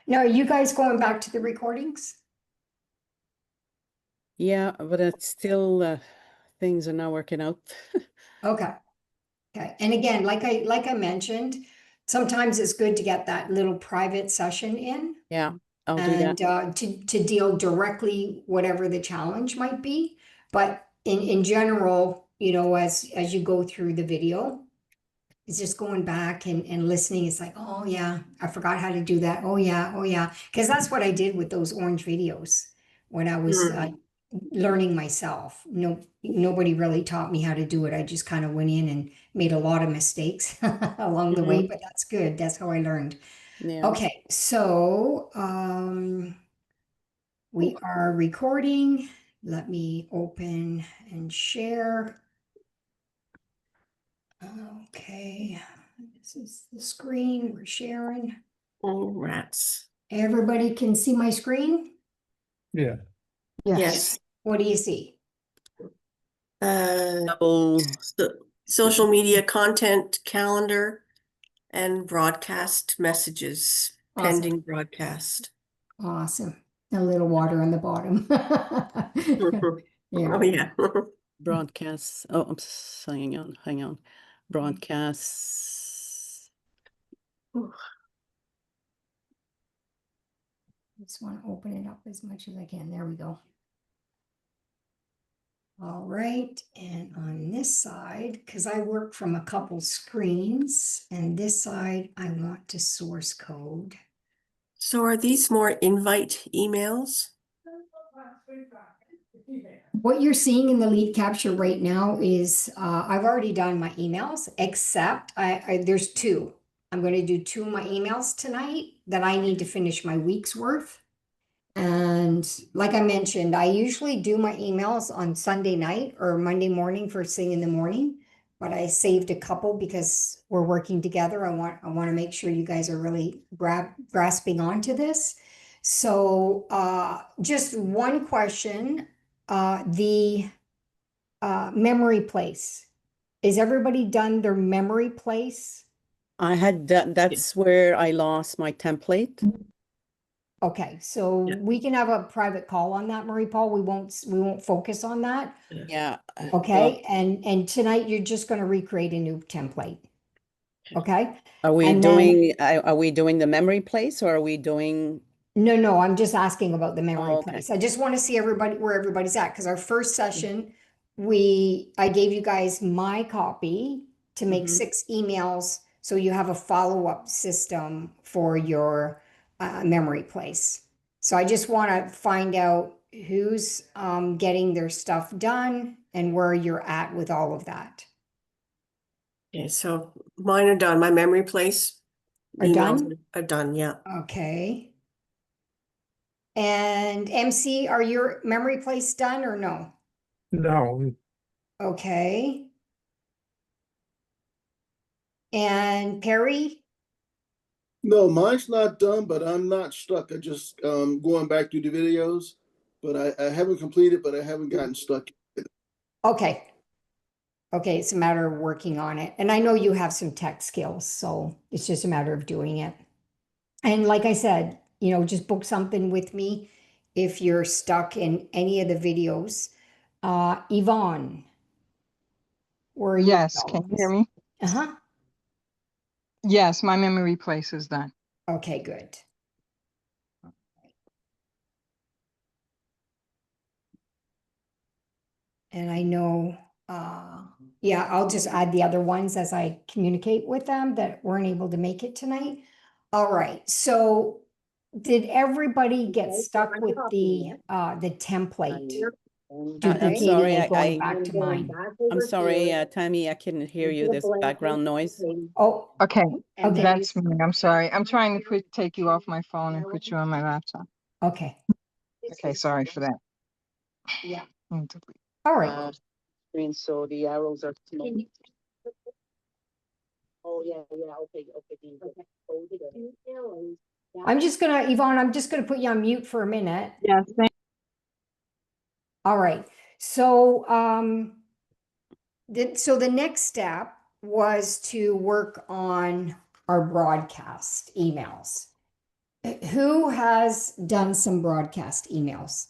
Now, are you guys going back to the recordings? Yeah, but it's still things are not working out. Okay. Okay. And again, like I mentioned, sometimes it's good to get that little private session in Yeah, I'll do that. and to deal directly whatever the challenge might be. But in general, as you go through the video, it's just going back and listening. It's like, oh yeah, I forgot how to do that. Oh yeah, oh yeah. Because that's what I did with those orange videos when I was learning myself. Nobody really taught me how to do it. I just kind of went in and made a lot of mistakes along the way, Mhm. but that's good. That's how I learned. Yeah. Okay, so we are recording. Let me open and share. Okay, this is the screen we're sharing. Oh, rats. Everybody can see my screen? Yeah. Yes. What do you see? Double. Social media content calendar and broadcast messages, Awesome. pending broadcast. Awesome. A little water on the bottom. Yeah. Oh, yeah. Broadcasts. Oh, hang on. Broadcasts. Just want to open it up as much as I can. There we go. All right, and on this side, because I work from a couple screens, and this side I want to source code. So are these more invite emails? What you're seeing in the lead capture right now is I've already done my emails, except there's two. I'm going to do two of my emails tonight that I need to finish my week's worth. And like I mentioned, I usually do my emails on Sunday night or Monday morning, first thing in the morning. But I saved a couple because we're working together. I want to make sure you guys are really grasping onto this. So just one question. The memory place. Is everybody done their memory place? I had that's where I lost my template. Okay, so Yeah. we can have a private call on that, Marie Paul. We won't focus on that. Yeah. Okay, and tonight you're just going to recreate a new template. Okay, Are we and then doing the memory place or are we doing no, I'm just asking about the memory Oh, okay. place. I just want to see everybody where everybody's at because our first session, I gave you guys my copy to make Mhm. 6 emails so you have a follow-up system for your memory place. So I just want to find out who's getting their stuff done and where you're at with all of that. Okay, so mine are done. My memory place Are emails done? are done, yeah. Okay. And MC, are your memory place done or no? No, Okay. And Perry? No, mine's not done, but I'm not stuck. I just going back through the videos, but I haven't completed, but I haven't gotten stuck. Okay. Okay, it's a matter of working on it. And I know you have some tech skills, so it's just a matter of doing it. And like I said, just book something with me if you're stuck in any of the videos. Yvonne, where are you? Yes, can you hear me? Uh-huh. Yes, my memory place is done. Okay, good. And I know, yeah, I'll just add the other ones as I communicate with them that weren't able to make it tonight. All right, so did everybody get stuck with the template? I'm Duplicating sorry, and going back to mine. I'm sorry, Tammy, I couldn't hear you. There's background noise. Oh, Okay, okay, that's me. I'm sorry. I'm trying to take you off my phone and put you on my laptop. okay, Okay, sorry for that. Yeah. Mm, delete. all right. Screen, so the arrows are small. Oh, yeah, okay. Yvonne, I'm just gonna put you on mute for a minute. Yes, All right, so so the next step was to work on our broadcast emails. Who has done some broadcast emails?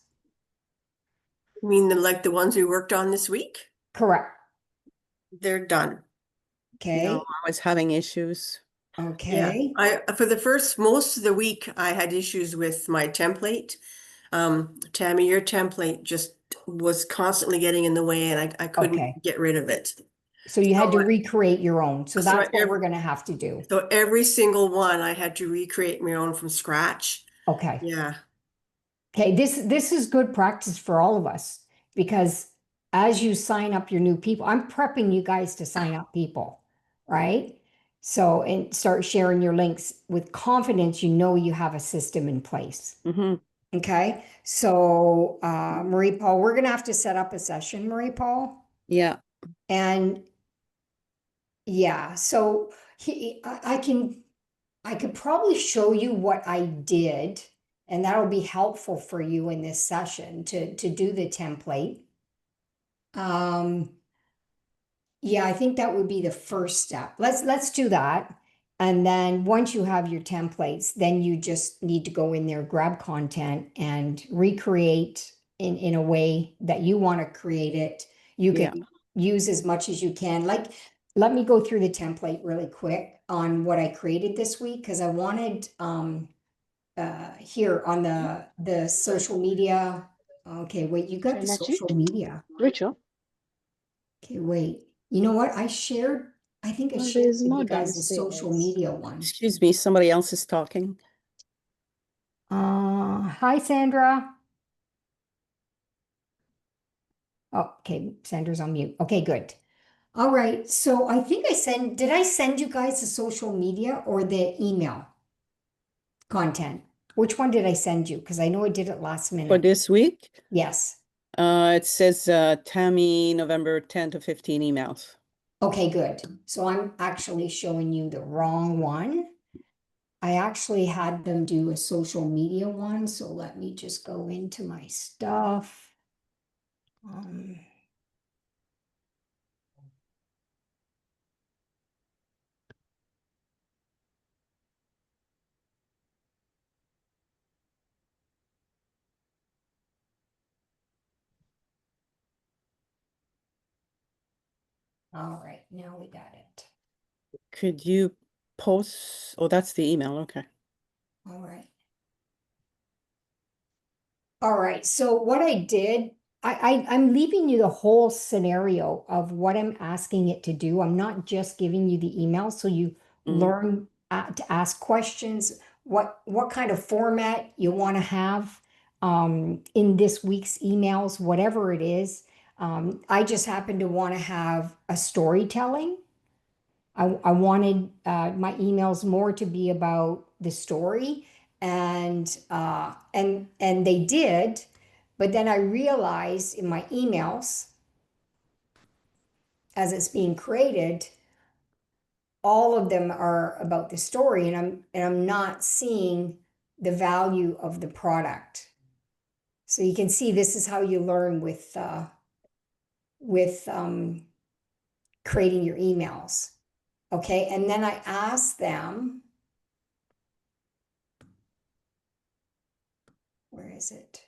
I mean, like the ones we worked on this week, Correct. they're done. Okay. No, I was having issues. Yeah, Okay. for the most of the week, I had issues with my template. Tammy, your template just was constantly getting in the way and I Okay. couldn't get rid of it. So you had to So recreate your own. So so that's what every- we're gonna have to do. So every single one, I had to recreate my own from scratch. Okay. Yeah, Okay, this is good practice for all of us because as you sign up your new people, I'm prepping you guys to sign up people, right? So and start sharing your links with confidence, you know you have a system in place. Hmm. Okay. So Marie Paul, we're gonna have to set up a session, Marie Paul. Yeah. And yeah, so I could probably show you what I did, and that'll be helpful for you in this session to do the template. Um, yeah, I think that would be the first step. Let's do that. And then once you have your templates, then you just need to go in there, grab content and recreate in a way that you want to create it. You Yeah. can use as much as you can. Like, let me go through the template really quick on what I created this week because I wanted here on the social media. Okay, wait, you got the social media. Rachel, Okay, wait. You know what? I shared, I think I well, shared there's with more you guys the social downstairs. media one. Excuse me, somebody else is talking. Hi, Sandra. Oh, okay, Sandra's on mute. Okay, good. All right. So I think did I send you guys the social media or the email content? Which one did I send you? Because I know I did it last For minute. this week, Yes. it says Tammy, November 10 to 15 emails. Okay, good. So I'm actually showing you the wrong one. I actually had them do a social media one, so let me just go into my stuff. Um, all right, now we got it. Could you post? Oh, that's the email. Okay. All right. All right, so what I did, I'm leaving you the whole scenario of what I'm asking it to do. I'm not just giving you the email, so you learn to ask questions, what kind of format you want to have in this week's emails, whatever it is. I just happen to want to have a storytelling. I wanted my emails more to be about the story, and they did, but then I realized in my emails as it's being created, all of them are about the story, and I'm not seeing the value of the product. So you can see this is how you learn with creating your emails. Okay, and then I asked them. Where is it?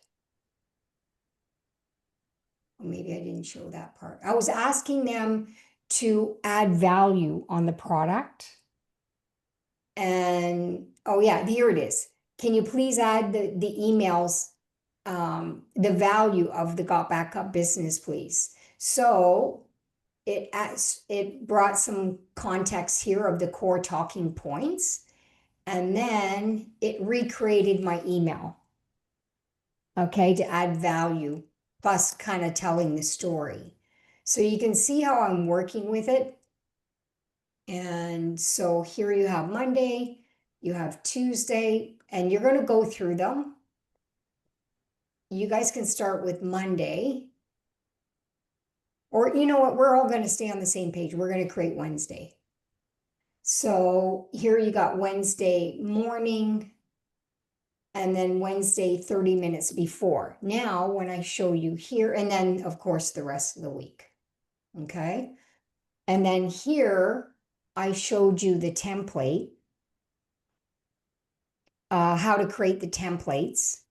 Well, maybe I didn't show that part. I was asking them to add value on the product. And oh yeah, here it is. Can you please add the emails, the value of the Got Back Up business, please? So it brought some context here of the core talking points, and then it recreated my email. Okay, to add value, plus kind of telling the story. So you can see how I'm working with it. And so here you have Monday, you have Tuesday, and you're going to go through them. You guys can start with Monday. Or you know what? We're all going to stay on the same page. We're going to create Wednesday. So here you got Wednesday morning, and then Wednesday 30 minutes before. Now, when I show you here, and then of course the rest of the week. Okay. And then here I showed you the template. how to create the templates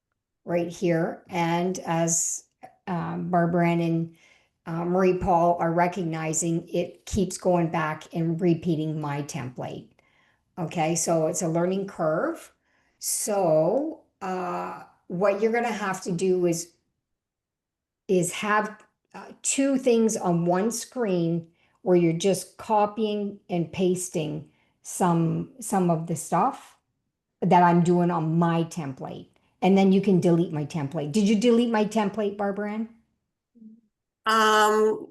right here. And as Barbara Ann and Marie Paul are recognizing, it keeps going back and repeating my template. Okay, so it's a learning curve. So what you're going to have to do is have two things on one screen where you're just copying and pasting some of the stuff that I'm doing on my template. And then you can delete my template. Did you delete my template, Barbara Ann? Um,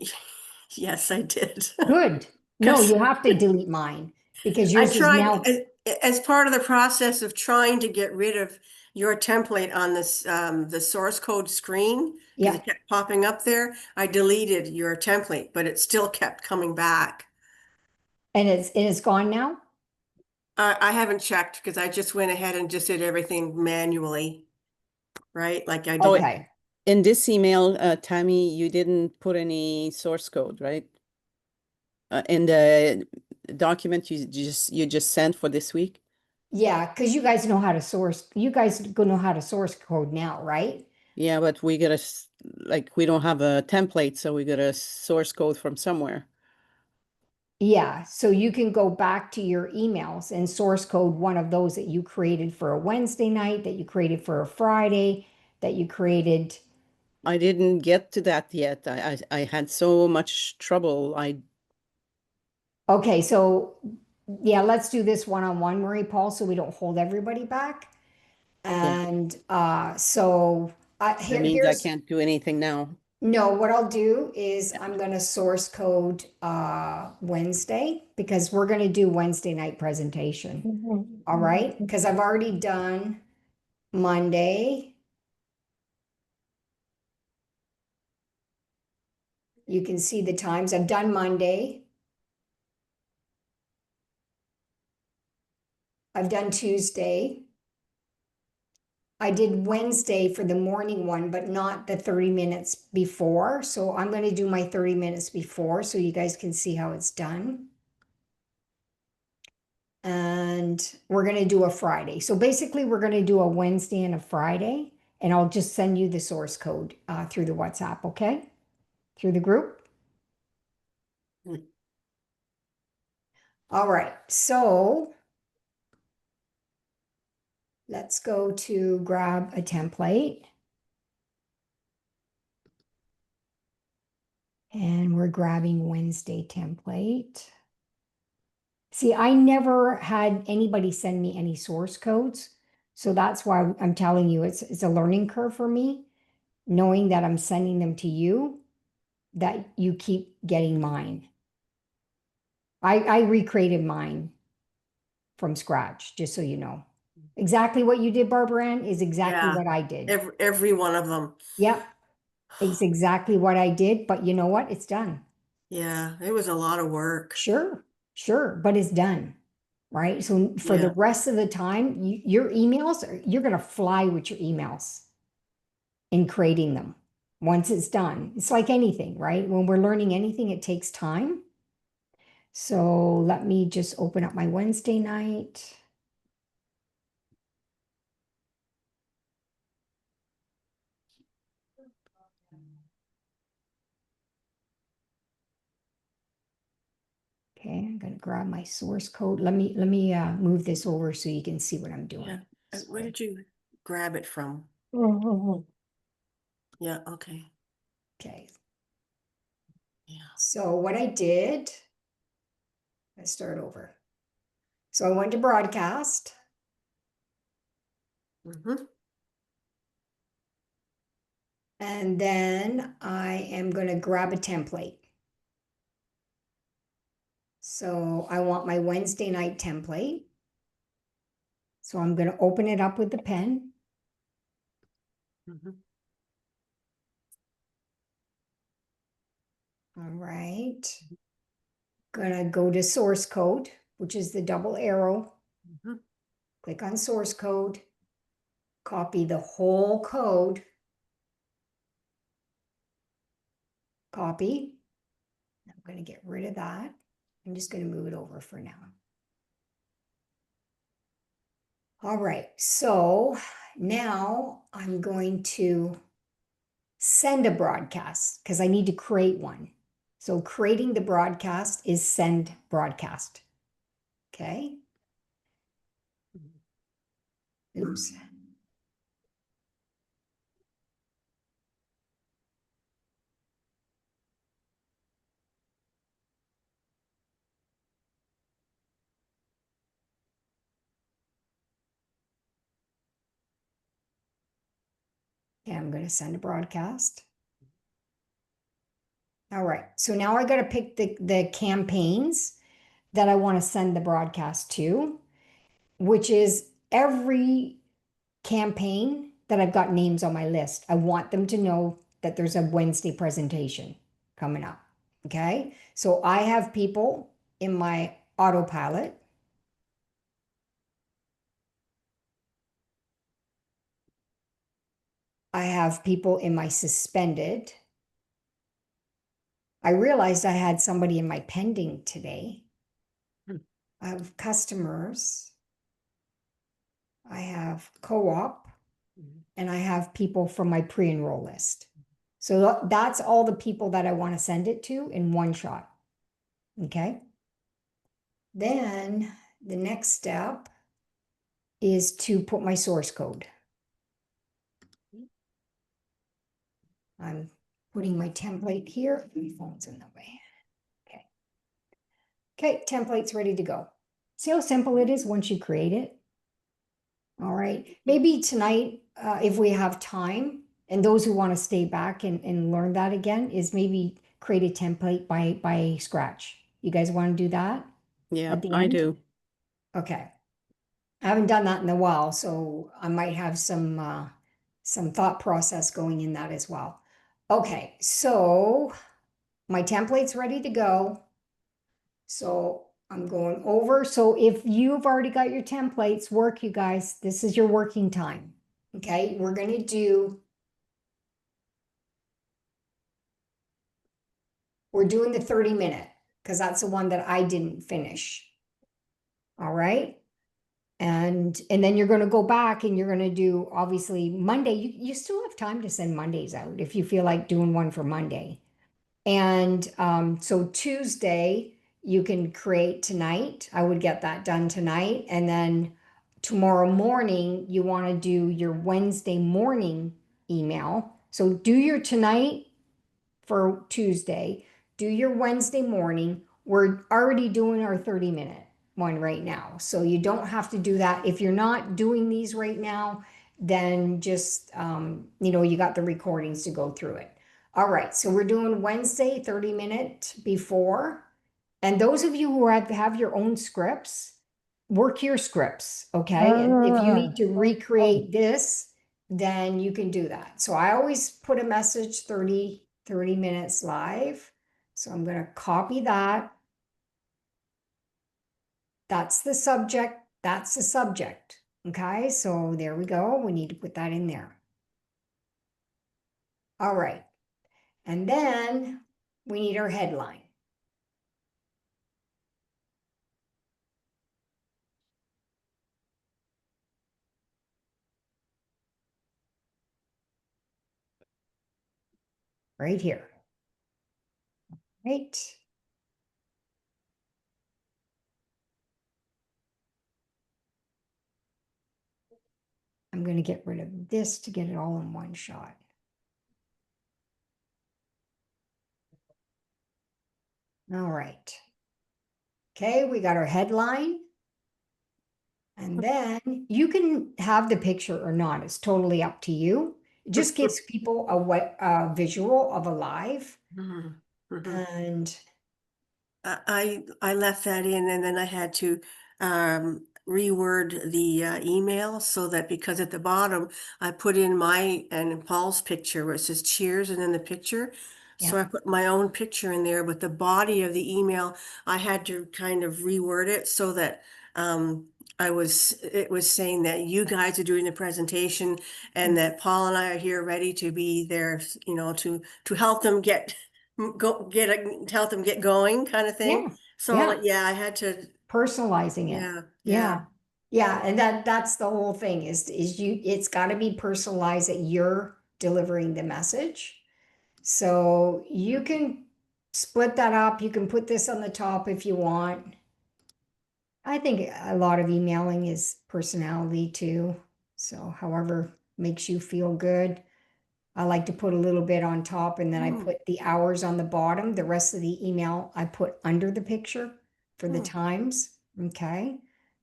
yes, I did. Good. No, 'Cause you have to delete mine because I yours is tried, now. as part of the process of trying to get rid of your template on this, the source code screen, because Yeah, it kept popping up there, I deleted your template, but it still kept coming back. and it's gone now. I haven't checked because I just went ahead and just did everything manually, right? Like I did. Okay. In this email, Tammy, you didn't put any source code, right? In the document you just sent for this week? Yeah, because you guys know how to source. You guys go know how to source code now, right? Yeah, but we gotta like we don't have a template, so we gotta source code from somewhere. Yeah, so you can go back to your emails and source code one of those that you created for a Wednesday night, that you created for a Friday, that you created. I didn't get to that yet. I had so much trouble. Okay, so yeah, let's do this one-on-one, Marie Paul, so we don't hold everybody back. Yeah, And so that means I here's can't do anything now. no, what I'll do is I'm gonna source code Wednesday because we're gonna do Wednesday night presentation. All right, because I've already done Monday. You can see the times. I've done Monday. I've done Tuesday. I did Wednesday for the morning one, but not the 30 minutes before. So I'm going to do my 30 minutes before so you guys can see how it's done. And we're going to do a Friday. So basically, we're going to do a Wednesday and a Friday. And I'll just send you the source code through the WhatsApp, okay? Through the group. Mm. All right. So let's go to grab a template. And we're grabbing Wednesday template. See, I never had anybody send me any source codes. So that's why I'm telling you it's a learning curve for me, knowing that I'm sending them to you, that you keep getting mine. I recreated mine from scratch, just so you know. Exactly what you did, Barbara Ann, is exactly Yeah, what I did. every one of them. Yep, it's exactly what I did, but you know what? It's done. Yeah, it was a lot of work. Sure, sure, but it's done, right? So for the Yeah. rest of the time, your emails, you're going to fly with your emails in creating them once it's done. It's like anything, right? When we're learning anything, it takes time. So let me just open up my Wednesday night. Okay, I'm going to grab my source code. Let me move this over so you can see what I'm doing. Yeah. Where did you grab it from? Yeah, okay. Okay. Yeah. So what I did, let's start over. So I went to broadcast. Mm-hmm. And then I am going to grab a template. So I want my Wednesday night template. So I'm going to open it up with the pen. Mm-hmm. All right. Gonna go to source code, which is the double arrow. Mm-hmm. Click on source code. Copy the whole code. Copy. I'm going to get rid of that. I'm just going to move it over for now. All right, so now I'm going to send a broadcast because I need to create one. So creating the broadcast is send broadcast. Okay. Oops. Okay, I'm going to send a broadcast. All right, so now I got to pick the campaigns that I want to send the broadcast to, which is every campaign that I've got names on my list. I want them to know that there's a Wednesday presentation coming up. Okay, so I have people in my autopilot. I have people in my suspended. I realized I had somebody in my pending today. I have customers. I have co-op, and I have people from my pre-enroll list. So that's all the people that I want to send it to in one shot. Okay. Then the next step is to put my source code. I'm putting my template here. My phone's in the way. Okay. Okay, template's ready to go. See how simple it is once you create it? All right. Maybe tonight, if we have time, and those who want to stay back and learn that again, is maybe create a template by scratch. You guys want to do that Yeah, at the I end? do. Okay. I haven't done that in a while, so I might have some thought process going in that as well. Okay, so my template's ready to go. So I'm going over. So if you've already got your templates, work, you guys, this is your working time. Okay, we're going to do, we're doing the 30-minute because that's the one that I didn't finish. All right. And then you're going to go back and you're going to do obviously Monday. You still have time to send Mondays out if you feel like doing one for Monday. And so Tuesday, you can create tonight. I would get that done tonight. And then tomorrow morning, you want to do your Wednesday morning email. So do your tonight for Tuesday, do your Wednesday morning. We're already doing our 30-minute one right now. So you don't have to do that. If you're not doing these right now, then just, you got the recordings to go through it. All right, so we're doing Wednesday 30-minute before. And those of you who have your own scripts, work your scripts, okay? And if you need to recreate this, then you can do that. So I always put a message 30 minutes live. So I'm going to copy that. That's the subject. That's the subject. Okay, so there we go. We need to put that in there. All right. And then we need our headline. Right here. Right. I'm going to get rid of this to get it all in one shot. All right. Okay, we got our headline. And then you can have the picture or not. It's totally up to you. It just gives people a visual of a live. Mhm, mhm. And I left that in and then I had to reword the email so that because at the bottom I put in my and Paul's picture where it says cheers and then the picture. So Yeah. I put my own picture in there, but the body of the email I had to kind of reword it so that it was saying that you guys are doing the presentation and that Paul and I are here ready to be there, to help them help them get going kind of thing. Yeah. So Yeah. yeah, I had to, Personalizing it. yeah, Yeah. Yeah, and that's the whole thing is it's got to be personalized that you're delivering the message. So you can split that up. You can put this on the top if you want. I think a lot of emailing is personality too. So however makes you feel good. I like to put a little bit on top and then I Mm. put the hours on the bottom. The rest of the email I put under the picture for the Mm. times. Okay.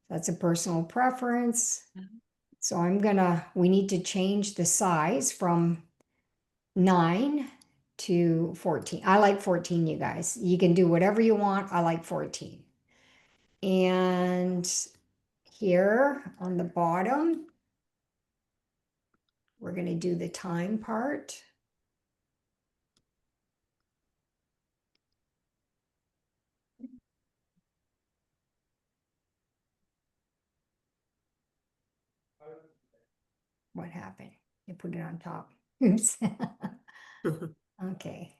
That's a personal preference. Mhm. So we need to change the size from 9 to 14. I like 14, you guys. You can do whatever you want. I like 14. And here on the bottom, we're going to do the time part. What happened? You put it on top. Oops. Okay.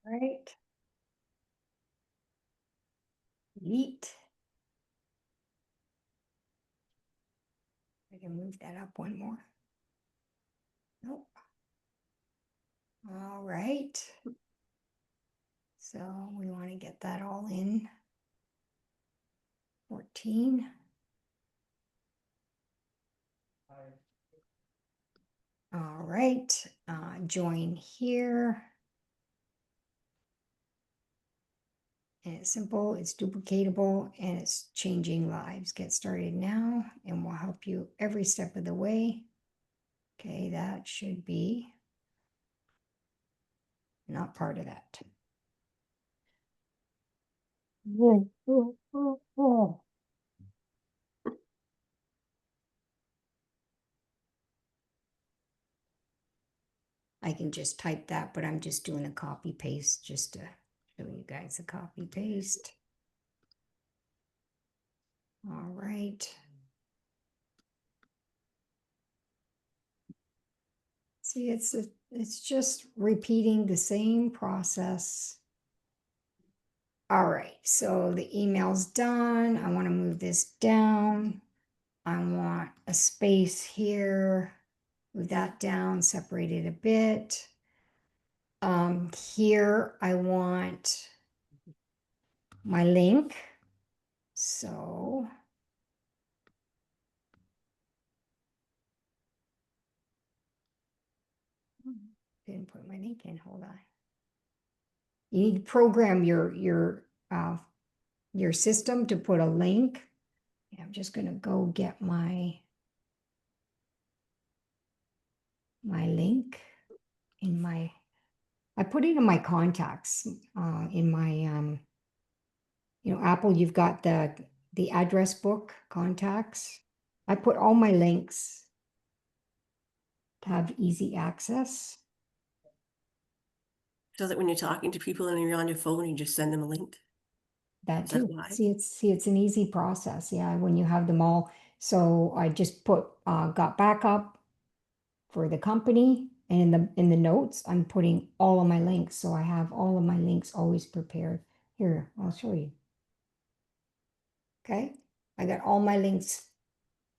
Right. Eat. I can move that up one more. Nope. All right. So we want to get that all in. 14. All right. Join here. And it's simple, it's duplicatable, and it's changing lives. Get started now, and we'll help you every step of the way. Okay, that should be not part of that. I can just type that, but I'm just doing a copy paste just to show you guys a copy paste. All right. See, it's just repeating the same process. All right, so the email's done. I want to move this down. I want a space here. Move that down, separate it a bit. Here I want my link. So didn't put my link in. Hold on. You need to program your system to put a link. I'm just gonna go get my link in my. I put it in my contacts. In my Apple. You've got the address book contacts. I put all my links to have easy access. So that when you're talking to people and you're on your phone, you just send them a link. That Is that too. why? See, it's an easy process. Yeah, when you have them all. So I just put got backup for the company, and in the notes, I'm putting all of my links. So I have all of my links always prepared. Here, I'll show you. Okay, I got all my links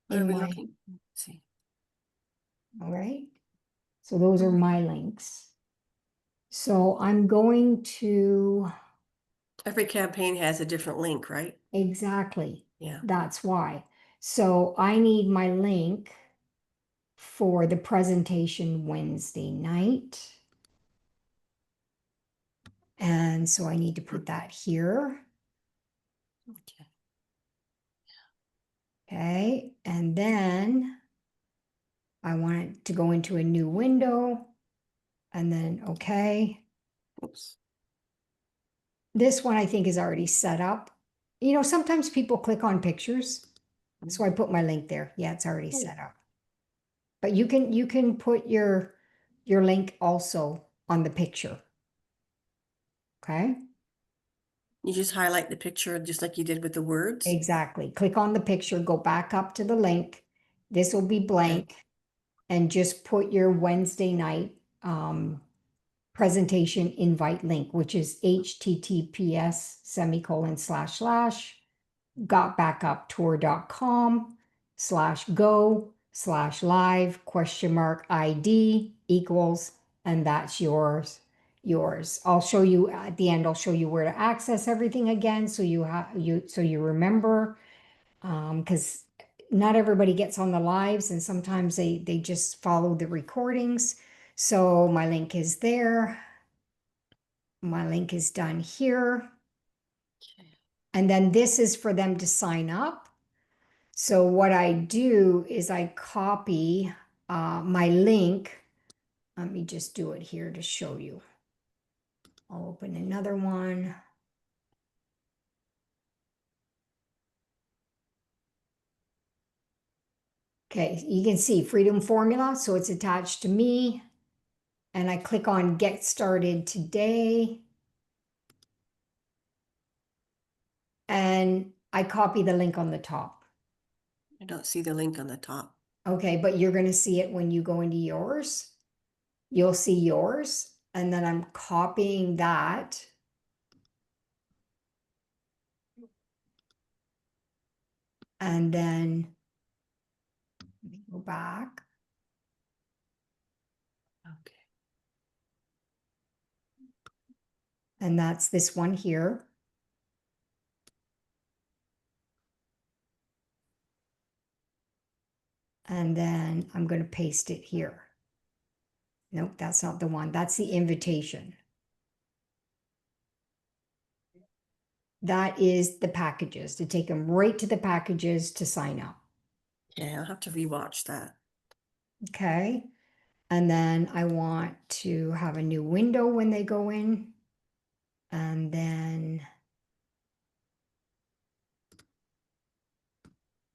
What are in we my. looking? Let's see. All right. So those are my links. So I'm going to. Every campaign has a different link, right? Exactly. Yeah. That's why. So I need my link for the presentation Wednesday night. And so I need to put that here. Okay. Okay. And then I want it to go into a new window. And then, okay. Oops. This one I think is already set up. Sometimes people click on pictures. So I put my link there. Yeah, it's already set up. But you can put your link also on the picture. Okay? You just highlight the picture just like you did with the words. Exactly. Click on the picture, go back up to the link, This will be blank. And just put your Wednesday night presentation invite link, which is https://gotbackup/go/live?ID equals, and that's yours. I'll show you at the end, I'll show you where to access everything again. So you remember, because not everybody gets on the lives and sometimes they just follow the recordings. So my link is there. My link is done here. And then this is for them to sign up. So what I do is I copy my link. Let me just do it here to show you. I'll open another one. Okay, you can see Freedom Formula. So it's attached to me. And I click on Get Started Today. And I copy the link on the top. I don't see the link on the top. Okay, but you're going to see it when you go into yours. You'll see yours. And then I'm copying that. And then let me go back. Okay. And that's this one here. And then I'm going to paste it here. Nope, that's not the one. That's the invitation. That is the packages, to take them right to the packages to sign up. Yeah, I'll have to rewatch that. Okay. And then I want to have a new window when they go in. And then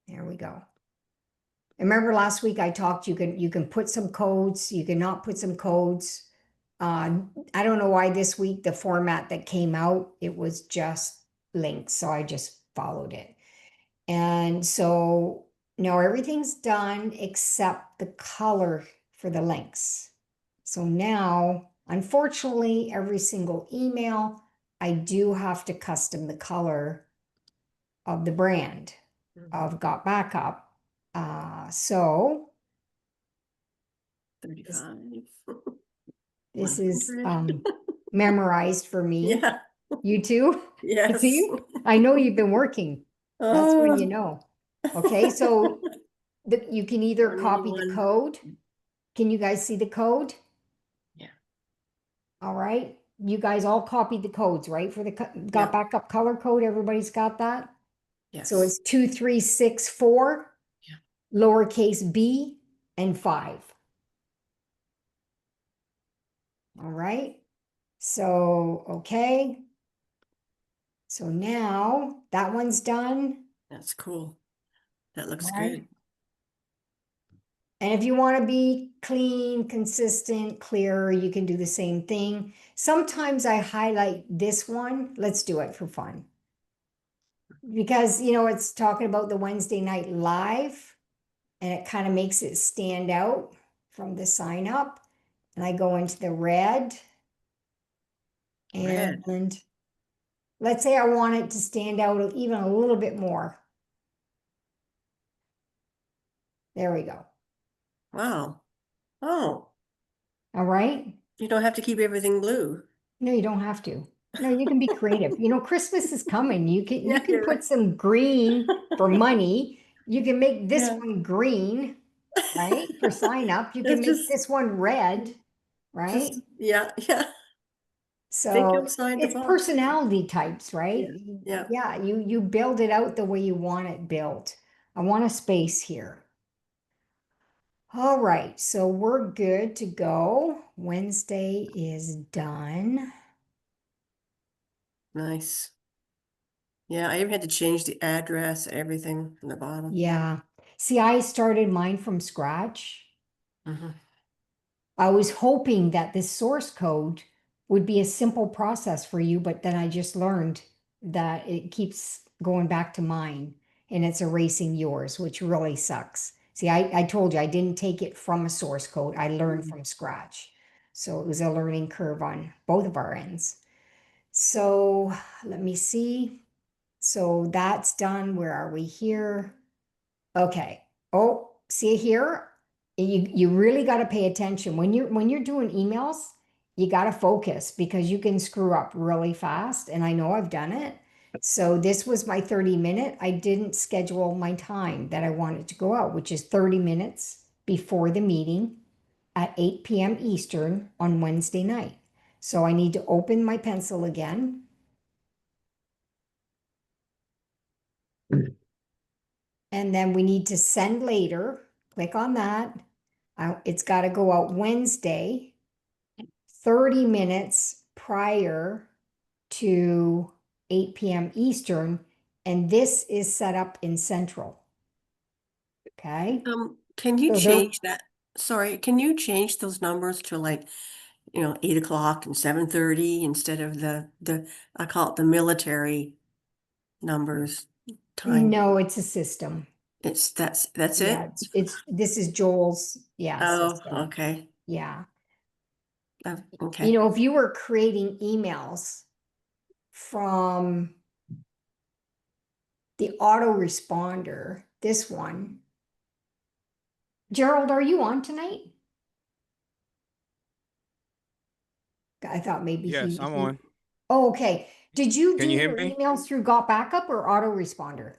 there we go. Remember last week I talked, you can put some codes, you can not put some codes. I don't know why this week the format that came out, it was just links. So I just followed it. And so now everything's done except the color for the links. So now, unfortunately, every single email, I do have to custom the color of the brand of Got Backup. So 35. this is 100. memorized for me. Yeah, You too? yes. See? I know you've been working. That's when you Oh. know. Okay, so you can either copy the 181. code. Can you guys see the code? Yeah. All right. You guys all copied the codes, right? For the Yeah. Got Backup color code. Everybody's got that? Yes. So it's 2364, Yeah. lowercase b, and 5. All right. So, okay. So now that one's done. That's cool. That looks Right. good. And if you want to be clean, consistent, clear, you can do the same thing. Sometimes I highlight this one. Let's do it for fun. Because, it's talking about the Wednesday night live, and it kind of makes it stand out from the sign up. And I go into the red. Red. And let's say I want it to stand out even a little bit more. There we go. Wow. Oh, All right. you don't have to keep everything blue. No, you don't have to. No, you can be creative. Christmas is coming. You can Yeah, you're put right. some green for money. You can make this Yeah. one green, right? For sign up. You can It's make just- this one red, right? yeah. Think So outside the it's box. personality types, right? Yeah. Yeah, you build it out the way you want it built. I want a space here. All right, so we're good to go. Wednesday is done. Nice. Yeah, I even had to change the address, everything from the bottom. Yeah. See, I started mine from scratch. Mhm. I was hoping that this source code would be a simple process for you, but then I just learned that it keeps going back to mine and it's erasing yours, which really sucks. See, I told you I didn't take it from a source code. I learned from scratch. So it was a learning curve on both of our ends. So let me see. So that's done. Where are we here? Okay. Oh, see here? You really got to pay attention when you're doing emails, you got to focus because you can screw up really fast. And I know I've done it. So this was my 30-minute. I didn't schedule my time that I wanted to go out, which is 30 minutes before the meeting at 8 p.m. Eastern on Wednesday night. So I need to open my pencil again. And then we need to send later. Click on that. It's got to go out Wednesday, 30 minutes prior to 8 p.m. Eastern. And this is set up in Central. Okay. Can you So there, change that? Sorry, can you change those numbers to like, 8 o'clock and 7:30 instead of the I call it the military numbers time? no, it's a system. That's Yeah, it? this is Joel's, yeah, Oh, system. okay. Yeah. Okay. If you were creating emails from the autoresponder, this one. Gerald, are you on tonight? I thought maybe Yes, I'm on. Oh, okay. Did you do Can you hear your me? emails through Got Backup or autoresponder?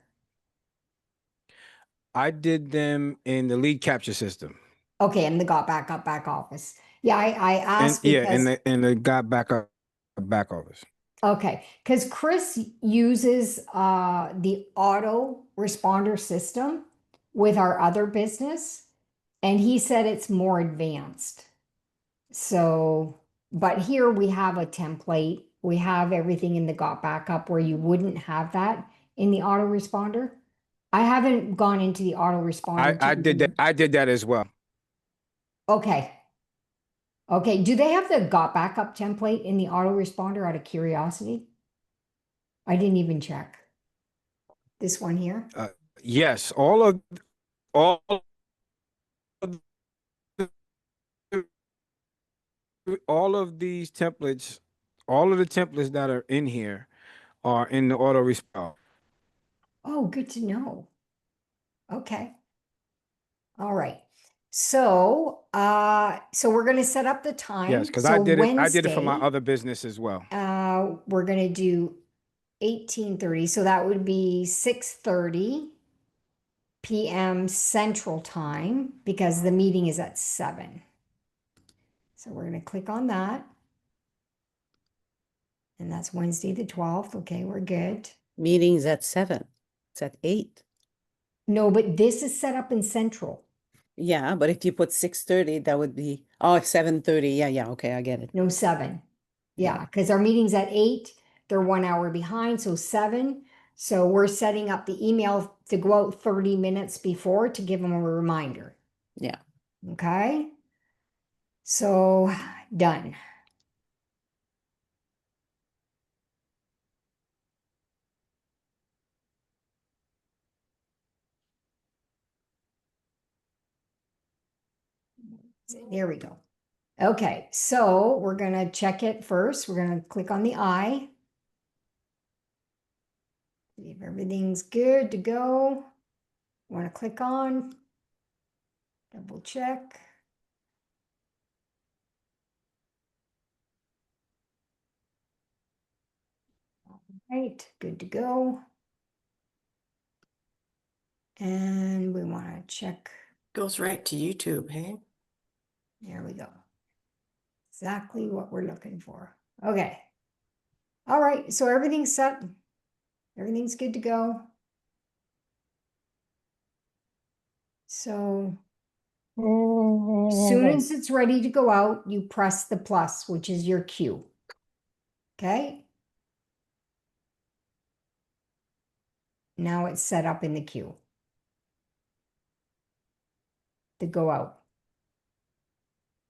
I did them in the lead capture system. Okay, in the Got Backup back office. Yeah, I And asked yeah, because in the got back up back office. okay, because Chris uses the auto responder system with our other business, and he said it's more advanced. So, but here we have a template. We have everything in the Got Backup where you wouldn't have that in the autoresponder. I haven't gone into the autoresponder to even. I did that as well. Okay. Okay. Do they have the Got Backup template in the autoresponder out of curiosity? I didn't even check. This one here. Yes, all of all of these templates, all of the templates that are in here are in the auto response. Oh, good to know. Okay. All right. So we're going to set up the Yes, time. because So I did it for my Wednesday, other business as well. we're going to do 18:30. So that would be 6:30 p.m. Central Time because the meeting is at 7. So we're going to click on that. And that's Wednesday the 12th. Okay, we're good. Meeting's at 7. It's at 8. No, but this is set up in Central. Yeah, but if you put 6:30, that would be 7:30. Yeah, okay, I get it. No, 7. Yeah, Yeah. because our meeting's at 8. They're 1 hour behind, so 7. So we're setting up the email to go out 30 minutes before to give them a reminder. Yeah. Okay. So done. There we go. Okay, so we're going to check it first. We're going to click on the eye. See if everything's good to go. Want to click on, double check. All right, good to go. And we want to check. Goes right to YouTube, hey? There we go. Exactly what we're looking for. Okay. All right, so everything's set. Everything's good to go. So soon as it's ready to go out, you press the plus, which is your cue. Okay. Now it's set up in the queue to go out.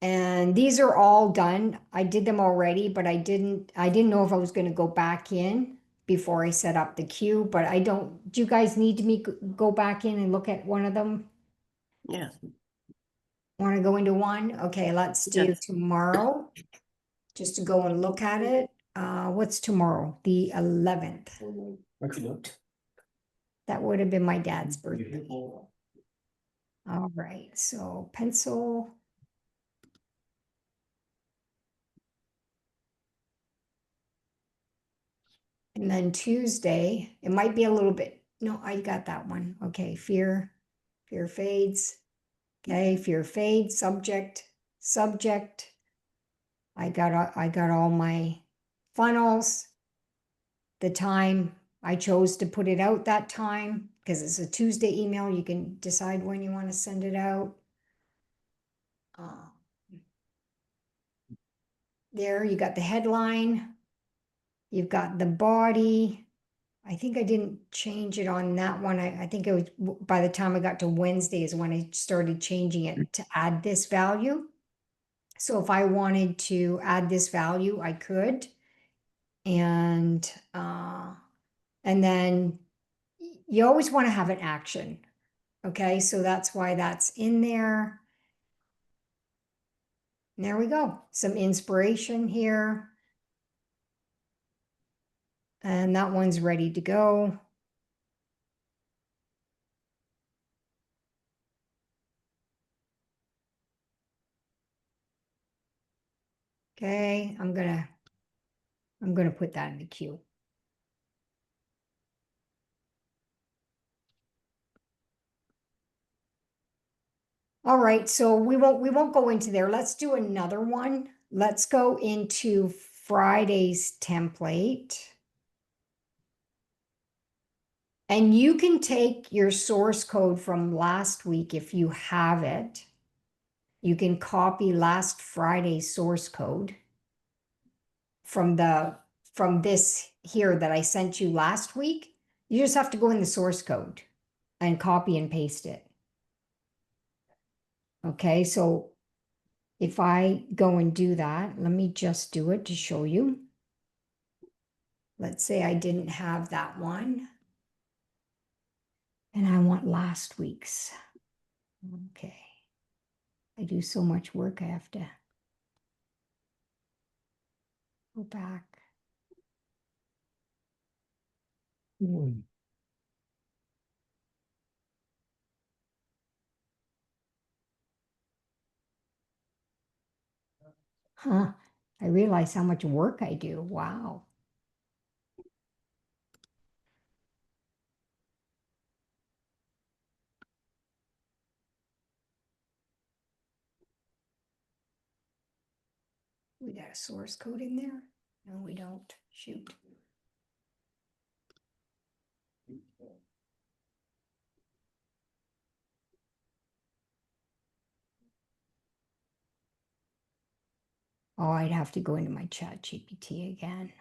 And these are all done. I did them already, but I didn't know if I was going to go back in before I set up the queue, but I don't. Do you guys need me go back in and look at one of them? Yeah. Want to go into one? Okay, let's do Yes. tomorrow. Just to go and look at it. What's tomorrow? The 11th. That would have been my dad's birthday. All right, so pencil. And then Tuesday, it might be a little bit, no, I got that one. Okay, fear fades. Okay, fear fades, subject. I got all my funnels. The time I chose to put it out that time because it's a Tuesday email. You can decide when you want to send it out. There, you got the headline. You've got the body. I think I didn't change it on that one. I think it was by the time I got to Wednesday is when I started changing it to add this value. So if I wanted to add this value, I could. And then you always want to have an action. Okay, so that's why that's in there. And there we go. Some inspiration here. And that one's ready to go. Okay, I'm gonna put that in the queue. All right, so we won't go into there. Let's do another one. Let's go into Friday's template. And you can take your source code from last week if you have it. You can copy last Friday's source code from this here that I sent you last week. You just have to go in the source code and copy and paste it. Okay, so if I go and do that, let me just do it to show you. Let's say I didn't have that one. And I want last week's. Okay. I do so much work, I have to go back. Hmm. Huh. I realize how much work I do. Wow. We got a source code in there? No, we don't. Shoot. Oh, I'd have to go into my chat GPT again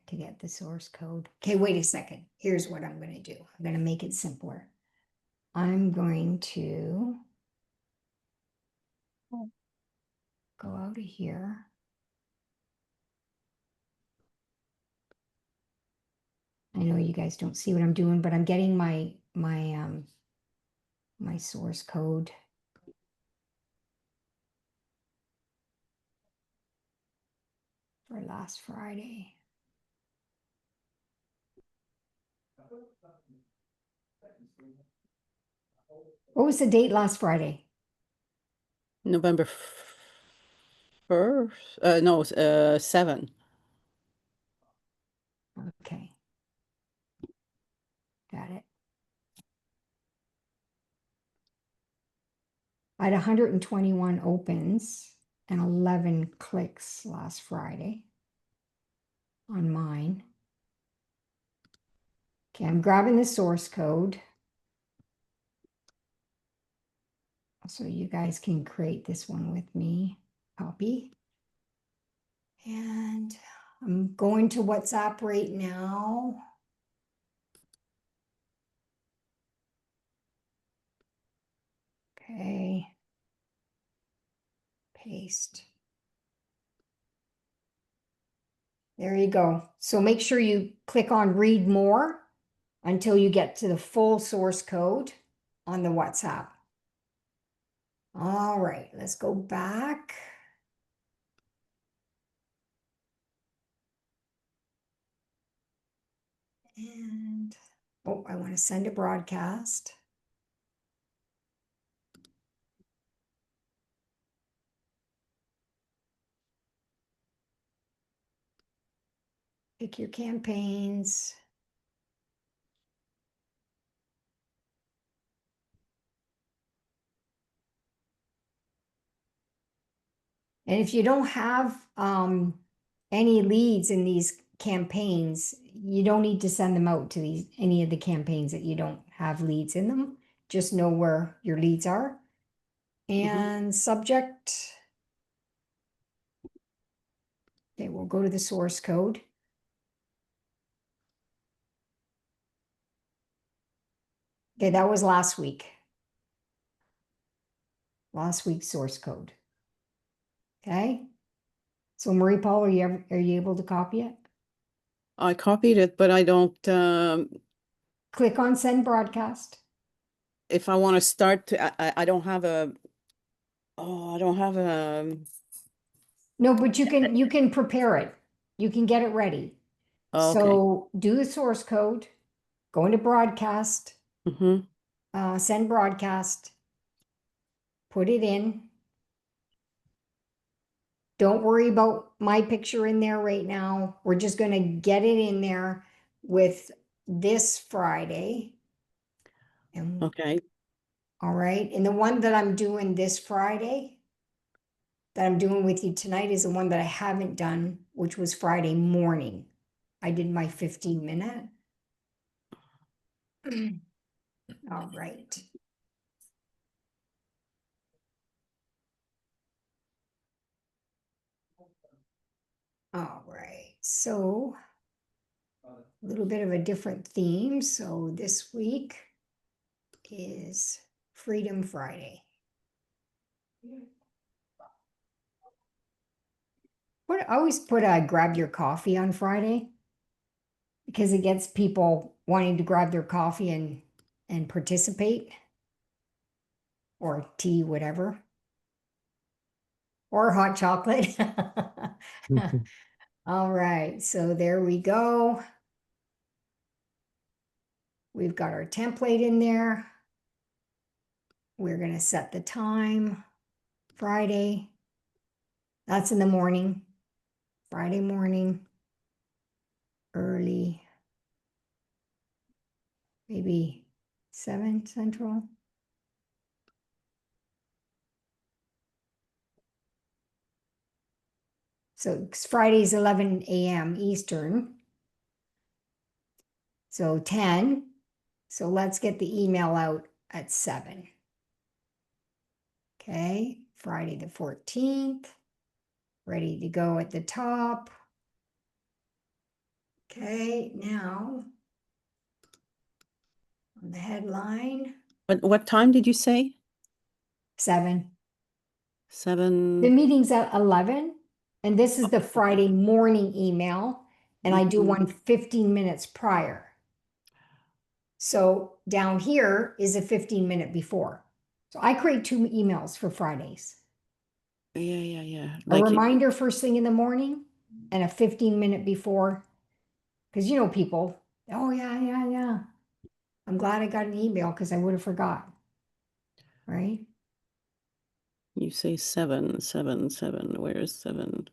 to get the source code. Okay, wait a second. Here's what I'm going to do. I'm going to make it simpler. I'm going to go out of here. I know you guys don't see what I'm doing, but I'm getting my source code. For last Friday. What was the date last Friday? November 1st, no, 7. Okay. Got it. I had 121 opens and 11 clicks last Friday on mine. Okay, I'm grabbing the source code so you guys can create this one with me. Copy. And I'm going to WhatsApp right now. Okay. Paste. There you go. So make sure you click on read more until you get to the full source code on the WhatsApp. All right, let's go back. And, oh, I want to send a broadcast. Pick your campaigns. And if you don't have any leads in these campaigns, you don't need to send them out to these any of the campaigns that you don't have leads in them. Just know where your leads are. And subject. Okay, we'll go to the source code. Okay, that was last week. Last week's source code. Okay. So Marie Paul, are you able to copy it? I copied it, but I don't, Click on send broadcast. if I want to start to, I don't have a, oh, I don't have a, No, but you can prepare it. You can get it ready. oh, okay. So do the source code, go into broadcast, send broadcast, put it in. Don't worry about my picture in there right now. We're just going to get it in there with this Friday. And Okay. all right. And the one that I'm doing this Friday, that I'm doing with you tonight, is the one that I haven't done, which was Friday morning. I did my 15-minute. All right. All right. So a little bit of a different theme. So this week is Freedom Friday. What I always put grab your coffee on Friday because it gets people wanting to grab their coffee and participate, or tea, whatever, or hot chocolate. All right, so there we go. We've got our template in there. We're going to set the time, Friday. That's in the morning, Friday morning, early, maybe 7 Central. So Friday's 11 a.m. Eastern. So 10. So let's get the email out at 7. Okay, Friday the 14th. Ready to go at the top. Okay, now on the headline, What time did you say? 7. The 7. meeting's at 11, and this is the Friday morning email, and I do one 15 minutes prior. So down here is a 15-minute before. So I create 2 emails for Fridays. Yeah. A reminder first thing in the morning and a 15-minute before. Because you know people, oh yeah. I'm glad I got an email because I would have forgot. Right? You say 7. Where is 7?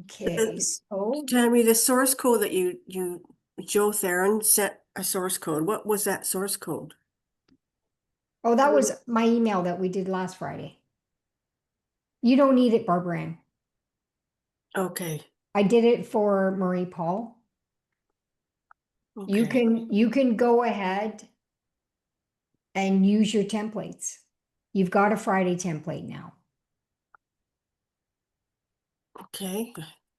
Okay, so Tammy, the source code that Joe Theron set a source code. What was that source code? oh, that was my email that we did last Friday. You don't need it, Barbara Ann. Okay. I did it for Marie Paul. Okay. You can go ahead and use your templates. You've got a Friday template now. Okay.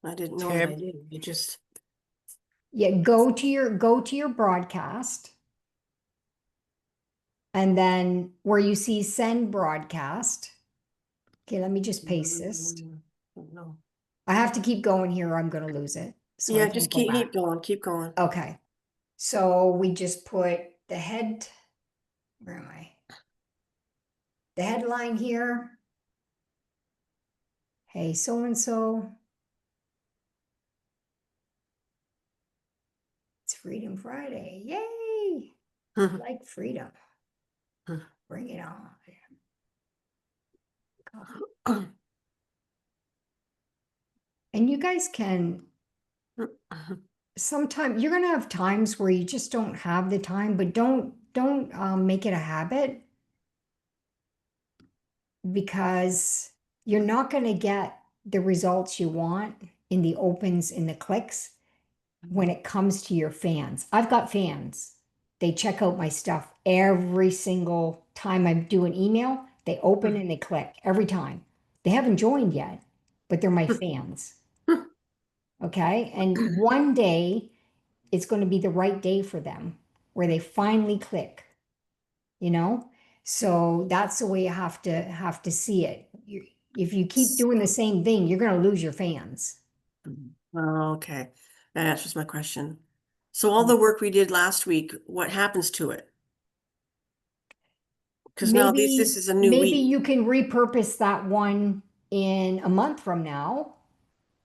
I didn't know that I did. You just Yeah, go to your broadcast. And then where you see send broadcast. Okay, let me just paste this. No. I have to keep going here or I'm going to lose it. So I Yeah, can't just go back. keep going. Keep going. Okay. So we just put the head, where am I? the headline here. Hey, so-and-so. It's Freedom Friday. Yay! I like freedom. Bring it on. And you guys can, sometime you're gonna have times where you just don't have the time, but don't make it a habit, because you're not gonna get the results you want in the opens, in the clicks, when it comes to your fans. I've got fans. They check out my stuff every single time I do an email. They open and they click every time. They haven't joined yet, but they're my fans. Okay. And one day it's going to be the right day for them where they finally click, you know? So that's the way you have to see it. If you keep doing the same thing, you're going to lose your fans. Oh, okay, that answers my question. So all the work we did last week, what happens to it? Because now this is a new Maybe week. you can repurpose that one in a month from now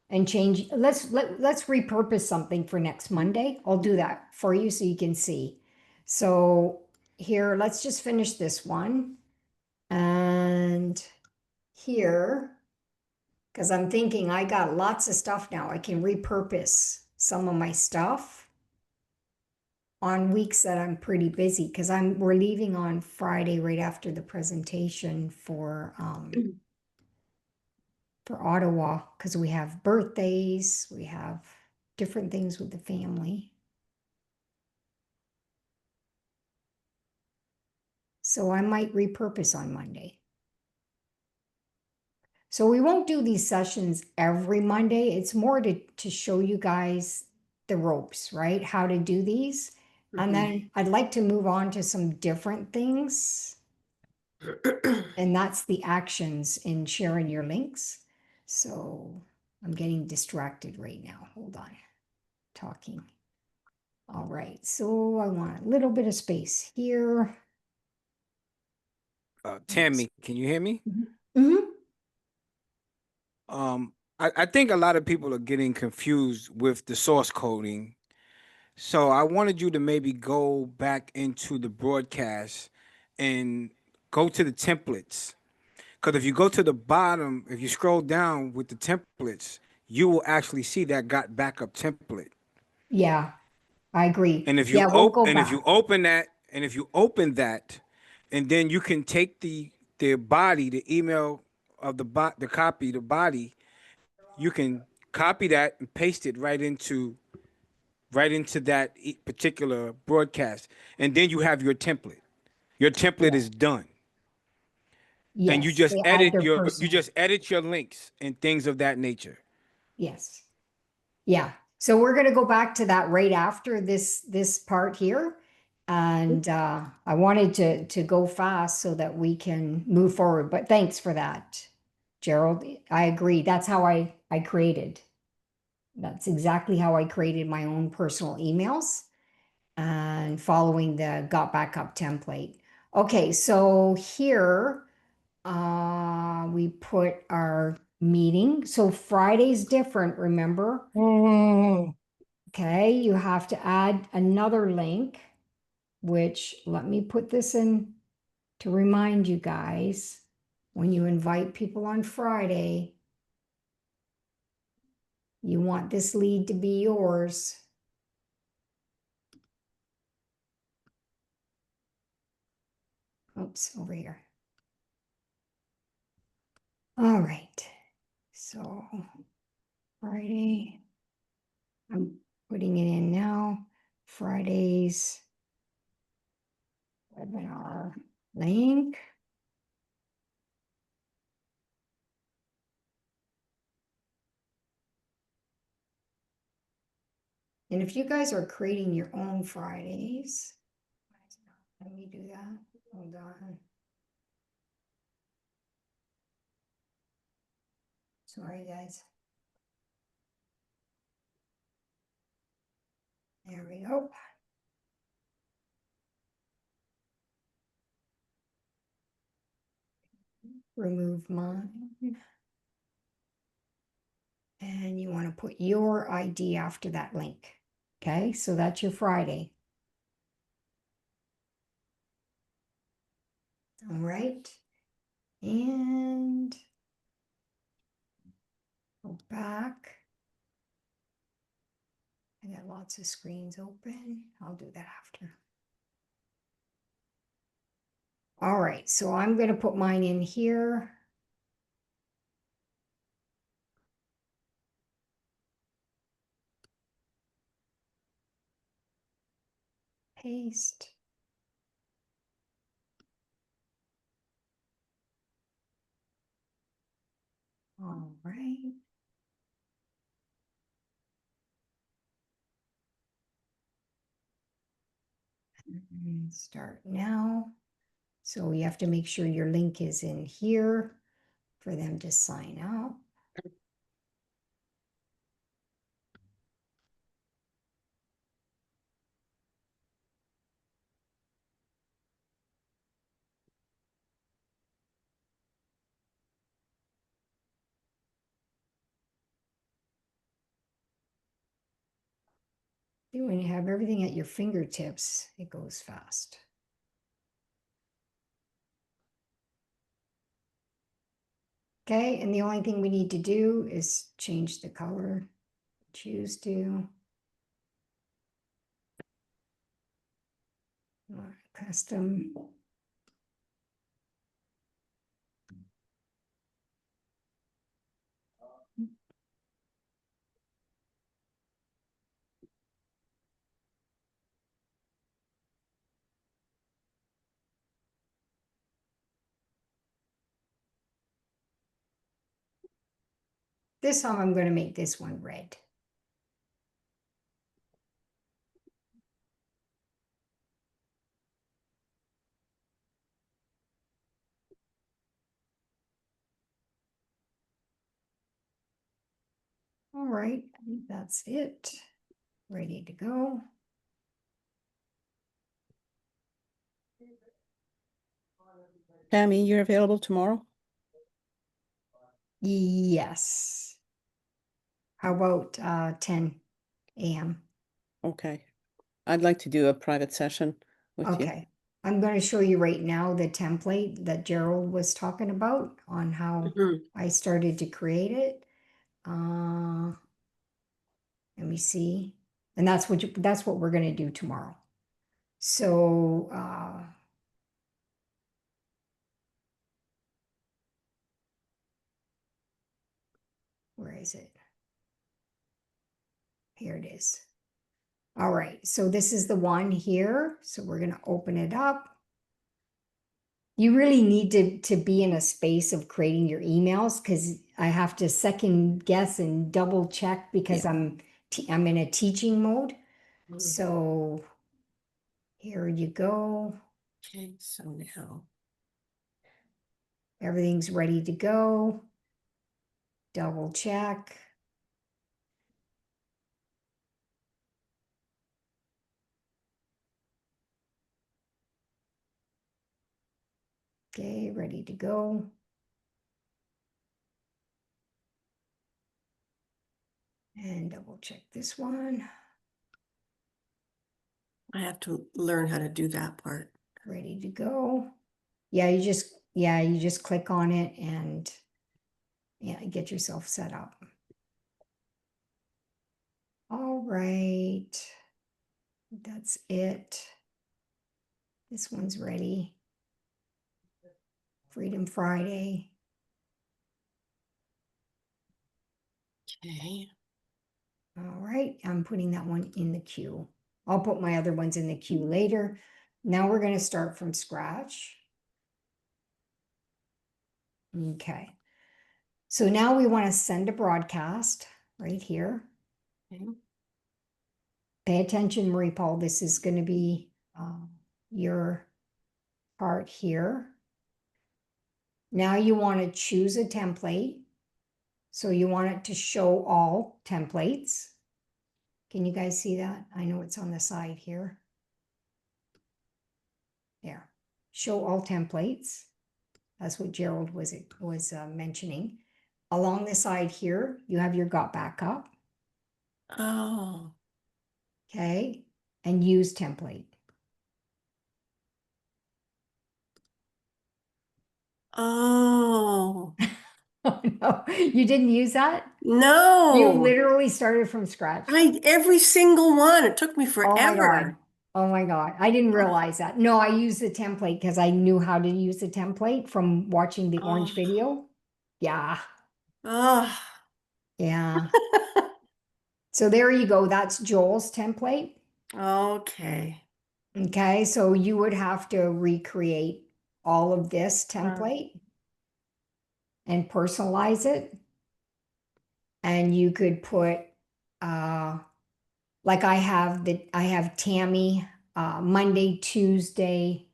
and change. Let's repurpose something for next Monday. I'll do that for you so you can see. So here, let's just finish this one. And here, because I'm thinking I got lots of stuff now. I can repurpose some of my stuff on weeks that I'm pretty busy, because we're leaving on Friday right after the presentation for Ottawa, because we have birthdays, we have different things with the family. So I might repurpose on Monday. So we won't do these sessions every Monday. It's more to show you guys the ropes, right? How to do these. And then I'd like to move on to some different things. And that's the actions in sharing your links. So I'm getting distracted right now. Hold on. Talking. All right. So I want a little bit of space here. Tammy, can you hear me? Mm-hmm. I think a lot of people are getting confused with the source coding. So I wanted you to maybe go back into the broadcast and go to the templates. Because if you go to the bottom, if you scroll down with the templates, you will actually see that got backup template. Yeah, I agree. And if you Yeah, we'll go and if you back. open that, and then you can take the body, the email of the copy, the body, you can copy that and paste it right into that particular broadcast, and then you have your template. Your template Yeah. is done, and Yes, they add their you personal. just edit your links and things of that nature. Yes. Yeah. So we're going to go back to that right after this part here. And I wanted to go fast so that we can move forward. But thanks for that, Gerald. I agree. That's how I created. That's exactly how I created my own personal emails, and following the got back up template. Okay, so here we put our meeting. So Friday's different, remember? Okay, you have to add another link, which let me put this in to remind you guys, when you invite people on Friday, you want this lead to be yours. Oops, over here. All right, so Friday, I'm putting it in now. Friday's webinar link. And if you guys are creating your own Fridays, let me do that. Hold on. Sorry, guys. There we go. remove mine. And you want to put your ID after that link. Okay, so that's your Friday. All right. And go back. I got lots of screens open. I'll do that after. All right, so I'm going to put mine in here. Paste. All right. And start now. So you have to make sure your link is in here for them to sign up. When you have everything at your fingertips, it goes fast. Okay, and the only thing we need to do is change the color. Choose to. Custom. This time I'm going to make this one red. All right, I think that's it. Ready to go. Tammy, you're available tomorrow? Yes. How about 10 a.m.? Okay. I'd like to do a private session with you. Okay. I'm going to show you right now the template that Gerald was talking about on how Mhm. I started to create it. Let me see. And that's what we're going to do tomorrow. So, where is it? Here it is. All right, so this is the one here. So we're going to open it up. You really need to be in a space of creating your emails because I have to second guess and double check because I'm in a teaching mode. Mhm. So here you go. Okay, so now. Everything's ready to go. Double check. Okay, ready to go. And double check this one. I have to learn how to do that part. Ready to go. Yeah, you just click on it and get yourself set up. All right. That's it. This one's ready. Freedom Friday. Okay. All right, I'm putting that one in the queue. I'll put my other ones in the queue later. Now we're going to start from scratch. Okay. So now we want to send a broadcast right here. Okay. Pay attention, Marie Paul. This is going to be your part here. Now you want to choose a template. So you want it to show all templates. Can you guys see that? I know it's on the side here. There. Show all templates. That's what Gerald was mentioning. Along the side here, you have your got backup, Oh, okay? And use template. oh, Oh, no, you didn't use that? You no. literally started from scratch. Every single one. It took me Oh my God. forever. Oh my God. I didn't Oh. realize that. No, I used the template because I knew how to use the template from watching the orange Oh. video. Yeah. Oh. Yeah. So there you go. That's Joel's template. Okay. Okay. So you would have to recreate all of this template and personalize it. And you could put, like I have Tammy, Monday, Tuesday,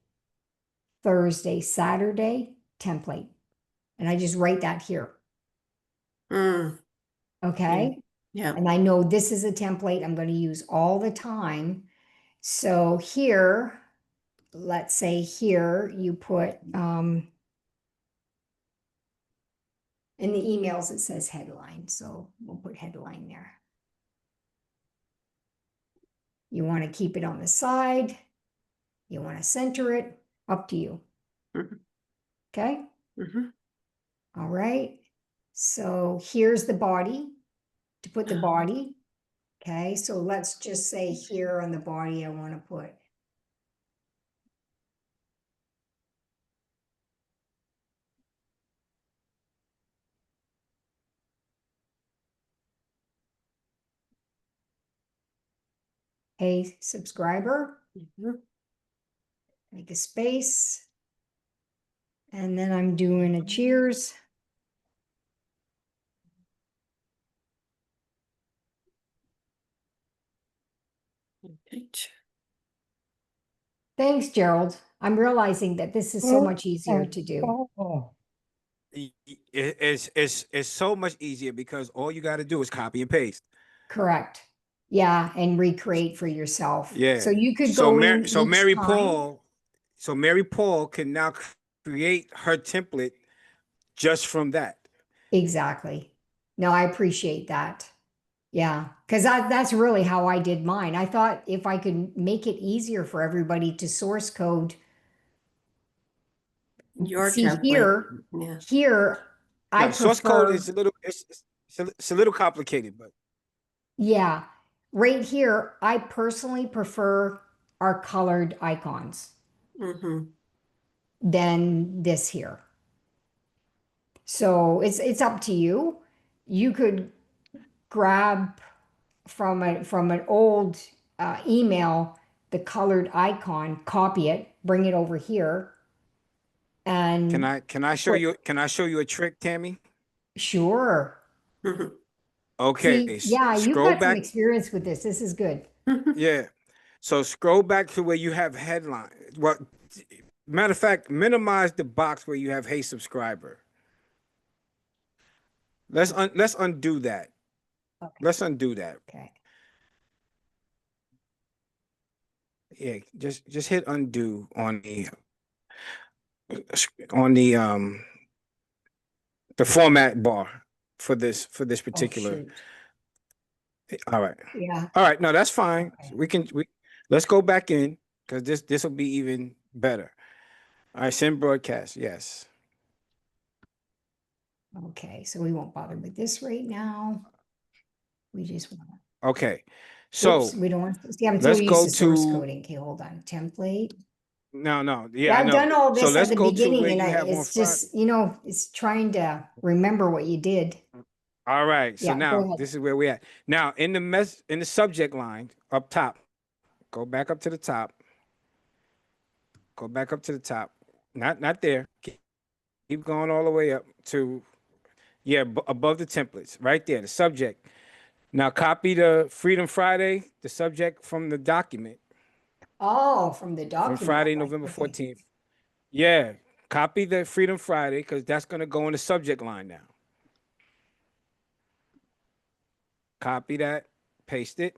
Thursday, Saturday template. And I just write that here. Mm. Okay. Yeah. And I know this is a template I'm going to use all the time. So here, let's say here you put, in the emails it says headline. So we'll put headline there. You want to keep it on the side. You want to center it, up to you. Mhm. Okay. Mhm. All right. So here's the body to put the body. Okay. So let's just say here on the body, I want to put hey, subscriber, Mhm. make a space. And then I'm doing a cheers. Right. Thanks, Gerald. I'm realizing that this is so much easier to do. Oh, It's so much easier because all you got to do is copy and paste. Correct. Yeah, and recreate for yourself. Yeah. So you could go in So each Mary time. Paul, so Mary Paul can now create her template just from that. Exactly. No, I appreciate that. Yeah, because that's really how I did mine. I thought if I could make it easier for everybody to source code. Your See template. Yeah. here, I Now the source code prefer, is a little it's a little complicated, but yeah, right here, I personally prefer our colored icons Mm-hmm. than this here. So it's up to you. You could grab from an old email the colored icon, copy it, bring it over here, and can I show put you a trick, Tammy? sure. Mm-hmm. Okay, See, yeah, you've scroll got some back. experience with this. This is good. Yeah. So scroll back to where you have headline. Well, matter of fact, minimize the box where you have hey subscriber. Let's undo that. Okay. Let's undo that. Okay. Yeah, just hit undo on the format bar for this Oh, particular. shoot. All right. Yeah. All right. No, that's fine. Okay. We let's go back in because this will be even better. All right, send broadcast. Yes. Okay. So we won't bother with this right now. We just want Okay. to, oops, So we don't want to see. I'm so let's used go to source to coding. Okay, hold on. Template. no. Yeah, Yeah, I I've know. done all So this at let's the go to where beginning, and you have on it's Friday. just, it's trying to remember what you did. All right. So Yeah, go now ahead. this is where we at. Now in the subject line up top, go back up to the top. Go back up to the top. Not there. Keep going all the way up to yeah, above the templates, right there, the subject. Now copy the Freedom Friday, the subject from the document Oh, from the from document. Friday, Like, November okay. 14th. Yeah, copy the Freedom Friday because that's going to go in the subject line now. Copy that, paste it.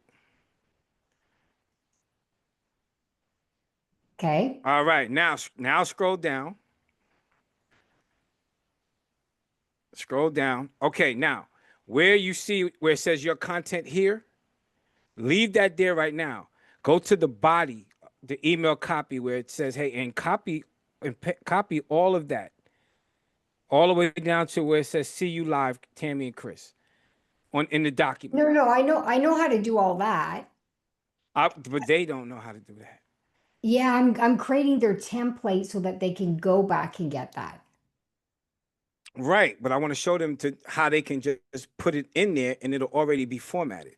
Okay. All right, now scroll down. Scroll down. Okay, now where you see where it says your content here, leave that there right now. Go to the body, the email copy where it says, "Hey," and copy all of that, all the way down to where it says, "See you live, Tammy and Chris," on in the document. No, I know how to do all that. But they don't know how to do that. Yeah, I'm creating their template so that they can go back and get that. Right, but I want to show them to how they can just put it in there and it'll already be formatted.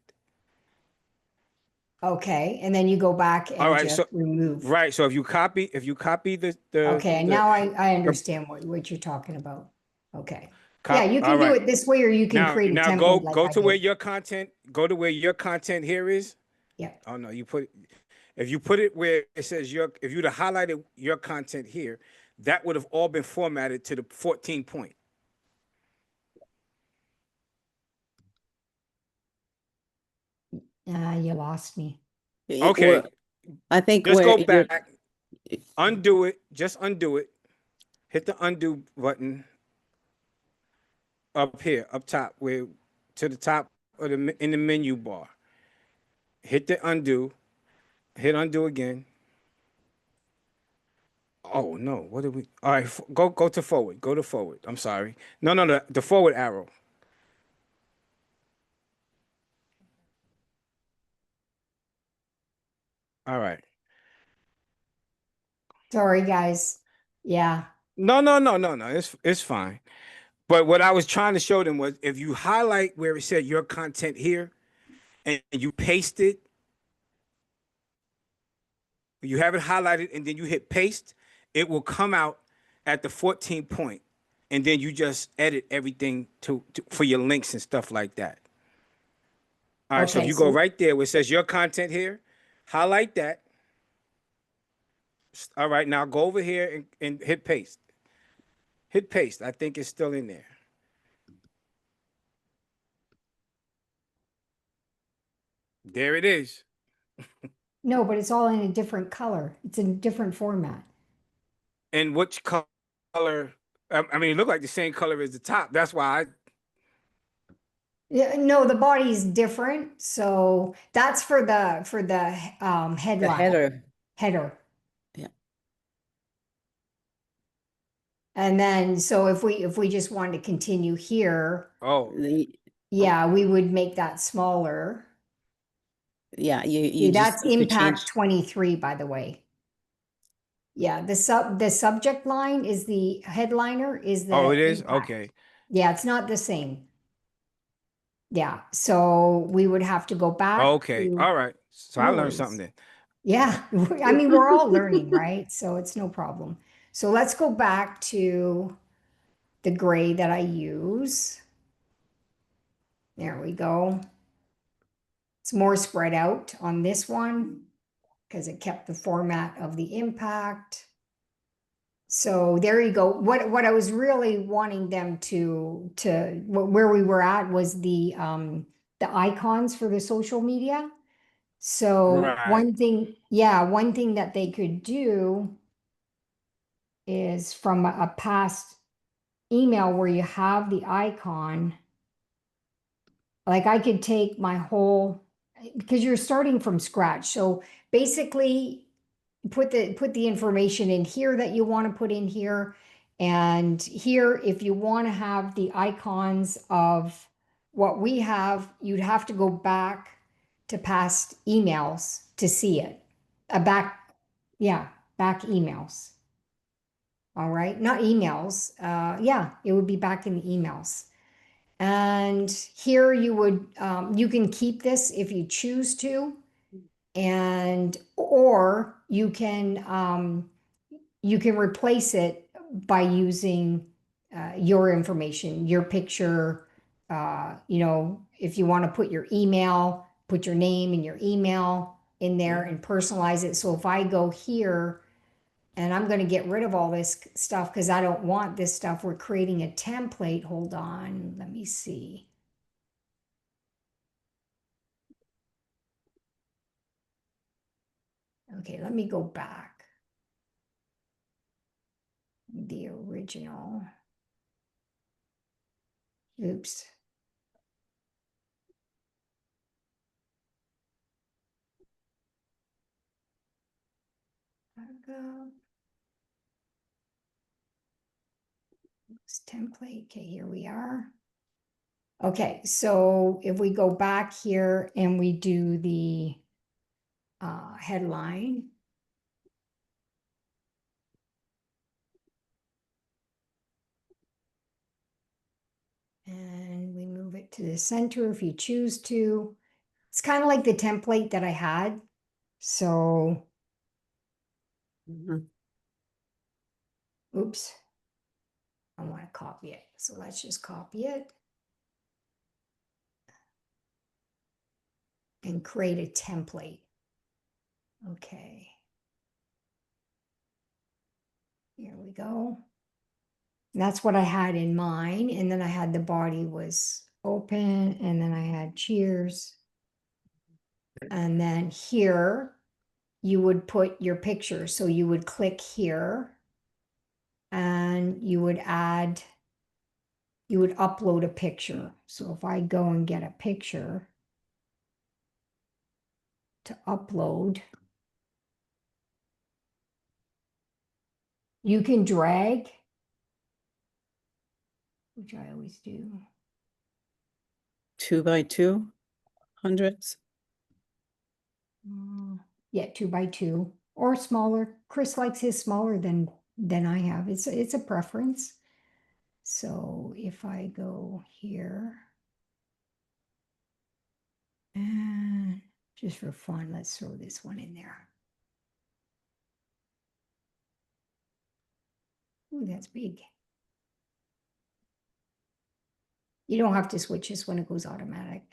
Okay, and then you go back All and right, just so remove. right, so if you copy Okay, the now I understand what you're talking about. Okay. Yeah, cop, you all can do right. it this way, or you can create a Now template like go I to where did. your content go to where your content here is. Yeah. Oh no, you put if you put it where it says if you'd have highlighted your content here, that would have all been formatted to the 14 point. You lost me. Okay, Well, I think just where go you're, back, undo it, just undo it. Hit the undo button up here, up top, where to the top of in the menu bar. Hit the undo, hit undo again. Oh no, what did we? All right, go to forward. Go to forward. I'm sorry. No, the forward arrow. All right. Sorry, guys. Yeah. No. It's fine. But what I was trying to show them was if you highlight where it said your content here and you paste it, you have it highlighted and then you hit paste, it will come out at the 14 point. And then you just edit everything for your links and stuff like that. All right, so if Okay, you go so right there where it says your content here, highlight that. All right, now go over here and hit paste. Hit paste. I think it's still in there. There it is. no, but it's all in a different color. It's in a different format. And which color? I mean, it looked like the same color as the top. That's why Yeah, no, the body is different. So that's for the the headline header. header. Yeah. And then so if we just wanted to continue here, oh, yeah, we would make that smaller. Yeah, you See, just that's need to impact change. 23, by the way. Yeah, the subject line is the headliner is oh, the it is? impact. Okay. Yeah, it's not the same. Yeah, so we would have to go back Okay. to, All right. So I no learned something worries. then. Yeah, I mean, we're all learning, right? So it's no problem. So let's go back to the gray that I use. There we go. It's more spread out on this one because it kept the format of the impact. So there you go. What I was really wanting them to where we were at was the icons for the social media. So Right. one thing that they could do is from a past email where you have the icon, like I could take my whole, because you're starting from scratch. So basically put the information in here that you want to put in here. And here, if you want to have the icons of what we have, you'd have to go back to past emails to see it. Yeah, back emails. All right, not emails. Yeah, it would be back in the emails. And here you can keep this if you choose to, and or you can replace it by using your information, your picture. If you want to put your email, put your name and your email in there and personalize it. So if I go here and I'm going to get rid of all this stuff because I don't want this stuff, we're creating a template. Hold on, let me see. Okay, let me go back. The original. Oops. Template. Okay, here we are. Okay, so if we go back here and we do the headline. And we move it to the center if you choose to. It's kind of like the template that I had. So, Mhm. oops. I want to copy it. So let's just copy it. And create a template. Okay. Here we go. And that's what I had in mind. And then I had the body was open, and then I had cheers. And then here you would put your picture. So you would click here and you would upload a picture. So if I go and get a picture to upload, you can drag, which I always do. 2 by 2 hundreds. Yeah, 2 by 2 or smaller. Chris likes his smaller than I have. It's a preference. So if I go here and just for fun, let's throw this one in there. Ooh, that's big. You don't have to switch this when it goes automatic.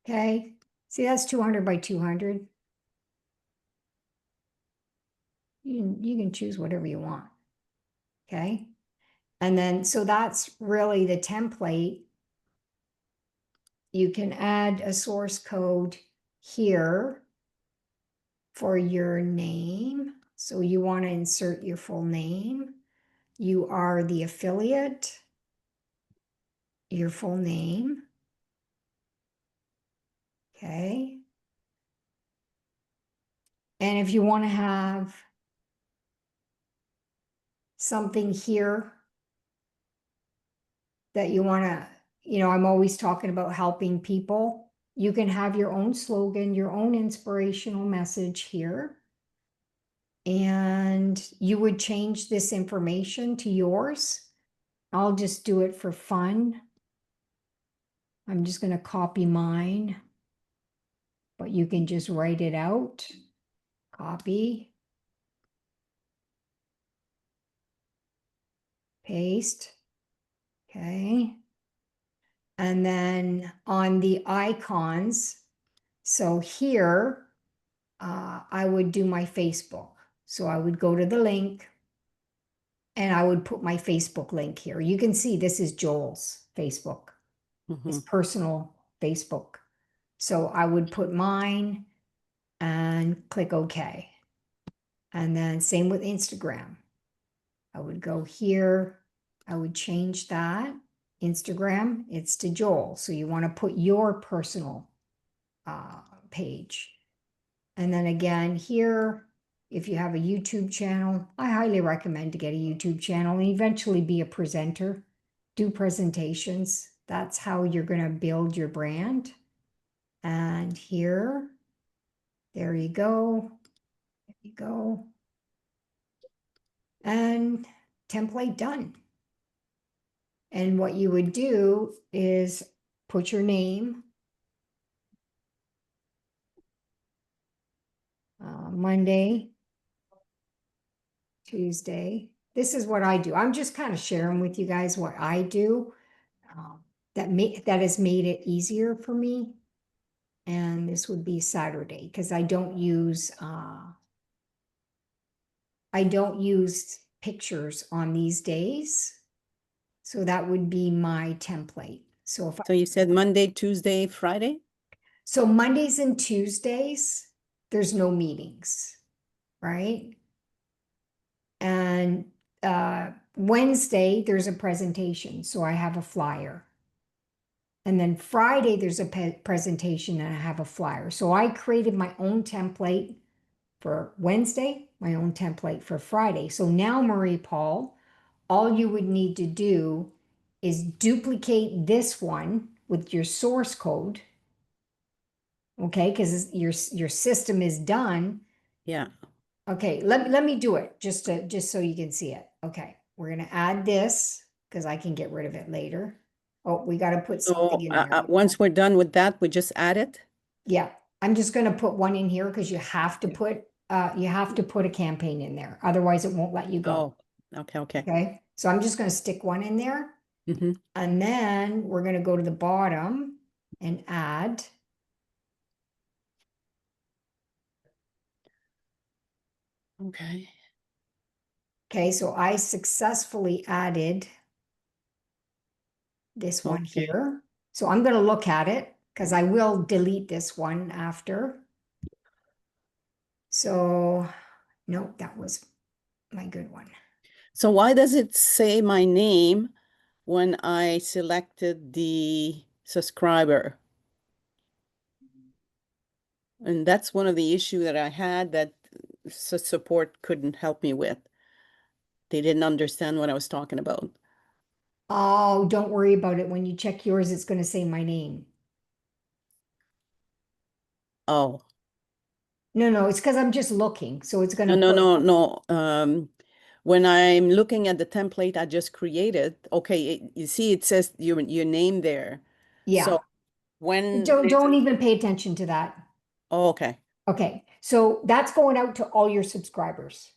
Okay, see that's 200 by 200. You can choose whatever you want. Okay, and then so that's really the template. You can add a source code here for your name. So you want to insert your full name. You are the affiliate, your full name. Okay. And if you want to have something here that you want to, I'm always talking about helping people. You can have your own slogan, your own inspirational message here. And you would change this information to yours. I'll just do it for fun. I'm just going to copy mine, but you can just write it out. Copy. Paste. Okay. And then on the icons, so here, I would do my Facebook. So I would go to the link and I would put my Facebook link here. You can see this is Joel's Facebook, his personal Facebook. So I would put mine and click OK. And then same with Instagram. I would go here. I would change that. Instagram, it's to Joel. So you want to put your personal page. And then again here, if you have a YouTube channel, I highly recommend to get a YouTube channel and eventually be a presenter, do presentations. That's how you're going to build your brand. And here, there you go. There you go. And template done. And what you would do is put your name, Monday, Tuesday. This is what I do. I'm just kind of sharing with you guys what I do that has made it easier for me. And this would be Saturday because I don't use pictures on these days. So that would be my template. So if So you said Monday, Tuesday, Friday? so Mondays and Tuesdays, there's no meetings, right? And Wednesday, there's a presentation, so I have a flyer. And then Friday, there's a presentation and I have a flyer. So I created my own template for Wednesday, my own template for Friday. So now, Marie Paul, all you would need to do is duplicate this one with your source code. Okay, because your system is done. Yeah. Okay, let me do it just so you can see it. Okay, we're gonna add this because I can get rid of it later. Oh, we got to put something So in there. once we're done with that, we just add it? Yeah, I'm just gonna put one in here because you have to Okay. put a campaign in there. Otherwise it won't let you go. Oh, okay. Okay, so I'm just gonna stick one in there Mm-hmm. and then we're gonna go to the bottom and add. Okay. Okay, so I successfully added this one Okay. here. So I'm gonna look at it because I will delete this one after. So, no, that was my good one. So why does it say my name when I selected the subscriber? And that's one of the issue that I had that support couldn't help me with. They didn't understand what I was talking about. Oh, don't worry about it. When you check yours, it's gonna say my name. Oh, No, it's because I'm just looking. So it's no, gonna no, put, no, no. When I'm looking at the template I just created, okay, you see it says your name there. yeah. So when Don't even pay attention to that. oh, okay, Okay, so that's going out to all your subscribers.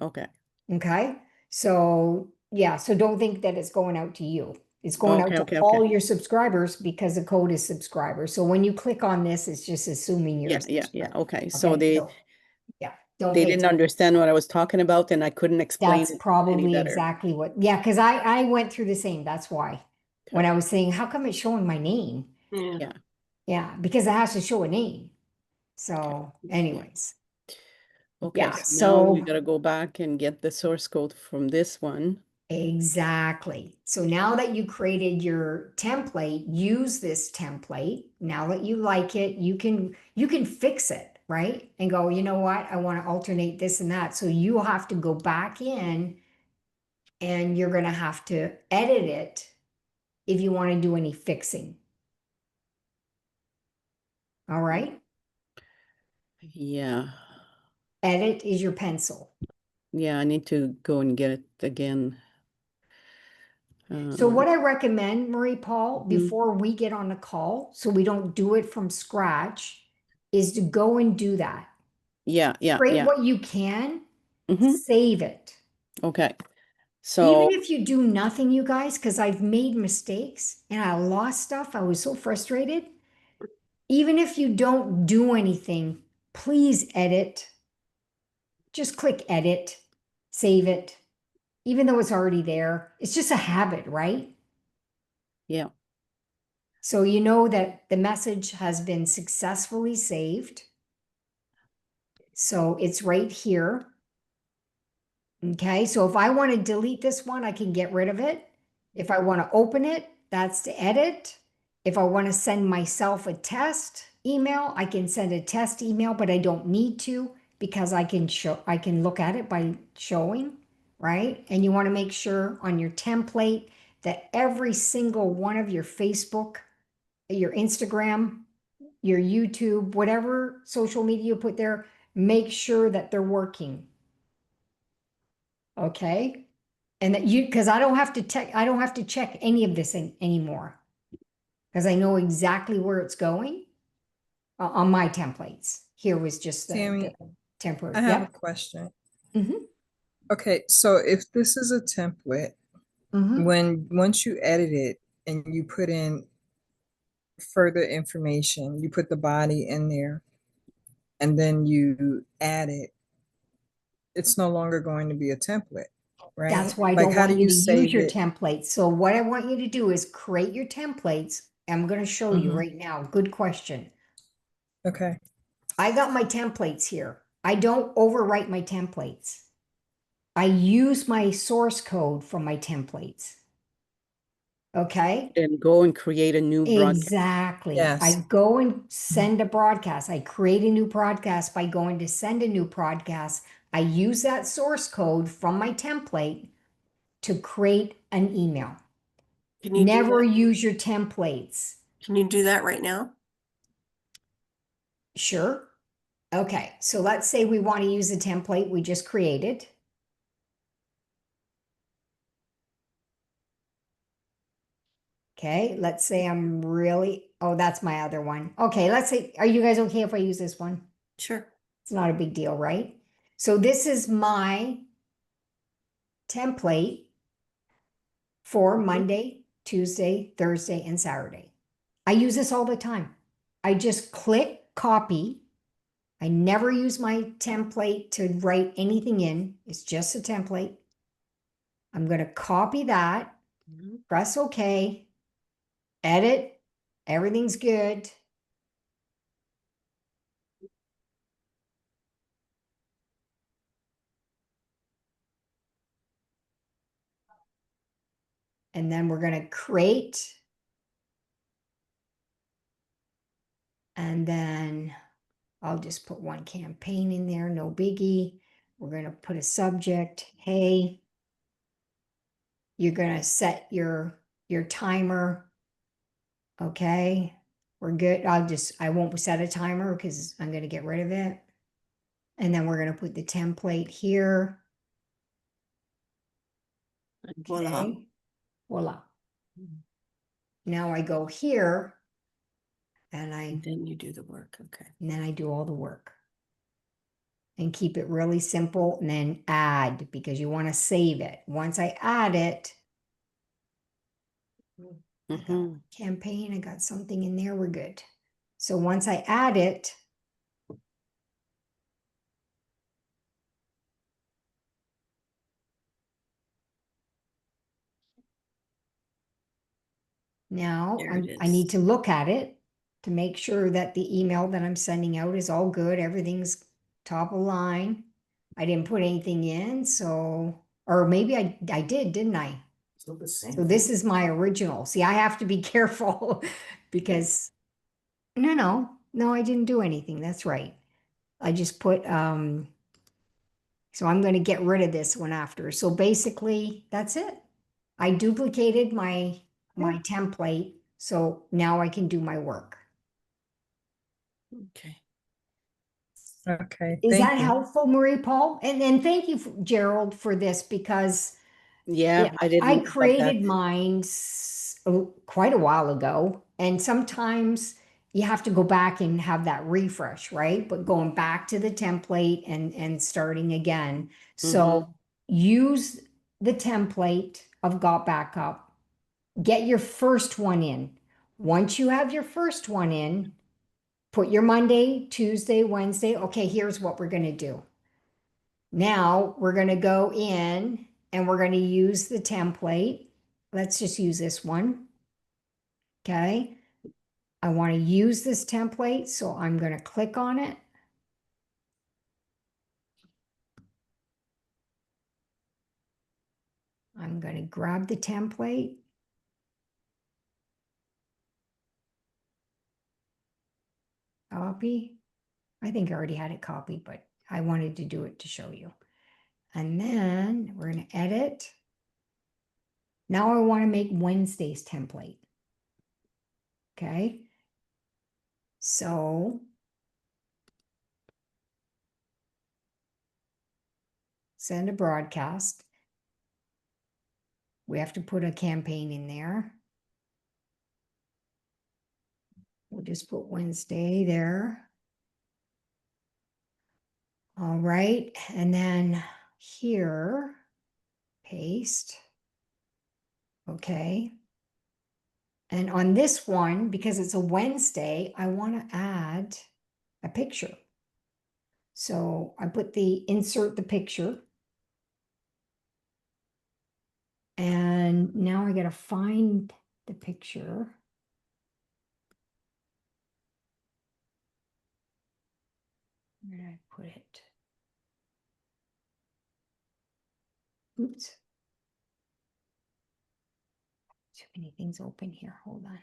okay, Okay, so yeah, so don't think that it's going out to you. It's going out to okay. all your subscribers because the code is subscriber. So when you click on this, it's just assuming you're a Yeah. subscriber. Okay, so Okay, so yeah, don't they pay didn't attention. understand what I was talking about, and I couldn't explain That's it any probably better. exactly what, yeah, because I went through the same. That's why when Okay. I was saying, how come it's showing my name? Yeah. Yeah. Yeah, because it has to show a name. Okay. So, Yeah. anyways, Okay. yeah, So now we so gotta go back and get the source code from this one. exactly. So now that you created your template, use this template. Now that you like it, you can fix it, right? And go, you know what? I want to alternate this and that. So you have to go back in and you're going to have to edit it if you want to do any fixing. All right? Yeah. Edit is your pencil. Yeah, I need to go and get it again. So what I recommend, Marie Paul, Mhm. before we get on a call, so we don't do it from scratch, is to go and do that. Yeah. Create what you can, Mm-hmm. save it. Okay. Even So if you do nothing, you guys, because I've made mistakes and I lost stuff. I was so frustrated. Even if you don't do anything, please edit. Just click edit, save it, even though it's already there. It's just a habit, right? yeah. So you know that the message has been successfully saved. So it's right here. Okay, so if I want to delete this one, I can get rid of it. If I want to open it, that's to edit. If I want to send myself a test email, I can send a test email, but I don't need to because I can look at it by showing, right? And you want to make sure on your template that every single one of your Facebook, your Instagram, your YouTube, whatever social media you put there, make sure that they're working. Okay. And that because I don't have to check any of this anymore because I know exactly where it's going on my templates. Here was just the Tammy, temporary. I have a Yep. question. Mm-hmm. Okay, so if this is a template, Mm-hmm. once you edit it and you put in further information, you put the body in there and then you add it, it's no longer going to be a template, right? That's why I Like, don't how do want you you to use save your it? templates. So what I want you to do is create your templates. I'm going to show you Mhm. right now. Good question. Okay. I got my templates here. I don't overwrite my templates. I use my source code from my templates. Okay? And go and create a new broadcast. Exactly. Yes. I go and send a broadcast. I create a new broadcast by going to send a new broadcast. I use that source code from my template to create an email. Can you do Never that? use your templates. Can you do that right now? Sure. Okay, so let's say we want to use the template we just created. Okay, let's say I'm really, oh, that's my other one. Okay, let's say, are you guys okay if I use this one? Sure. It's not a big deal, right? So this is my template for Monday, Tuesday, Thursday, and Saturday. I use this all the time. I just click copy. I never use my template to write anything in. It's just a template. I'm going to copy that, press OK, edit, everything's good. And then we're going to create. And then I'll just put one campaign in there, no biggie. We're going to put a subject. Hey, you're going to set your timer. Okay, we're good. I won't set a timer because I'm going to get rid of it. And then we're going to put the template here. Voila. Okay, voila. Now I go here and And then you do the work. Okay. then I do all the work. And keep it really simple and then add because you want to save it. Once I add it, I got Mhm. campaign, I got something in there, we're good. So once I add it, now There it I is. need to look at it to make sure that the email that I'm sending out is all good. Everything's top of line. I didn't put anything in, so, or maybe I did, didn't I? Still the same. So this is my original. See, I have to be careful because no, I didn't do anything. That's right. I just put so I'm going to get rid of this one after. So basically, that's it. I duplicated my template, so now I can do my work. Okay. Okay, Is thank that you. helpful, Marie Paul? And thank you, Gerald, for this because Yeah, I I didn't know about that. created mine quite a while ago, and sometimes you have to go back and have that refresh, right? But going back to the template and starting again. So use the template of Got Backup. Get your first one in. Once you have your first one in, put your Monday, Tuesday, Wednesday. Okay, here's what we're going to do. Now we're going to go in and we're going to use the template. Let's just use this one. Okay. I want to use this template, so I'm going to click on it. I'm going to grab the template. Copy. I think I already had it copied, but I wanted to do it to show you. And then we're going to edit. Now I want to make Wednesday's template. Okay. So send a broadcast. We have to put a campaign in there. We'll just put Wednesday there. All right. And then here, paste. Okay. And on this one, because it's a Wednesday, I want to add a picture. So I put insert the picture. And now I got to find the picture. Where did I put it? Oops. Too many things open here. Hold on.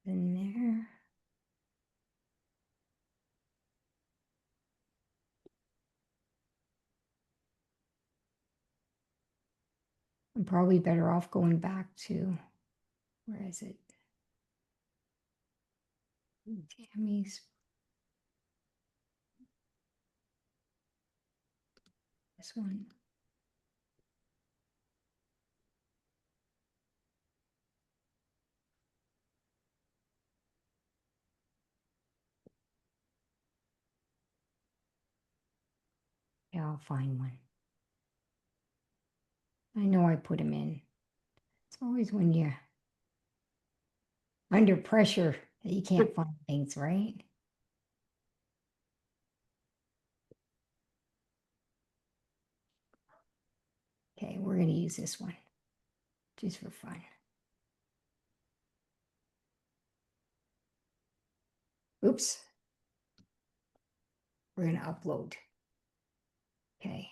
In there. I'm probably better off going back to, where is it? Tammy's. This one. Yeah, I'll find one. I know I put them in. It's always when you're under pressure that you can't find things, right? Okay, we're going to use this one just for fun. Oops. We're going to upload. Okay.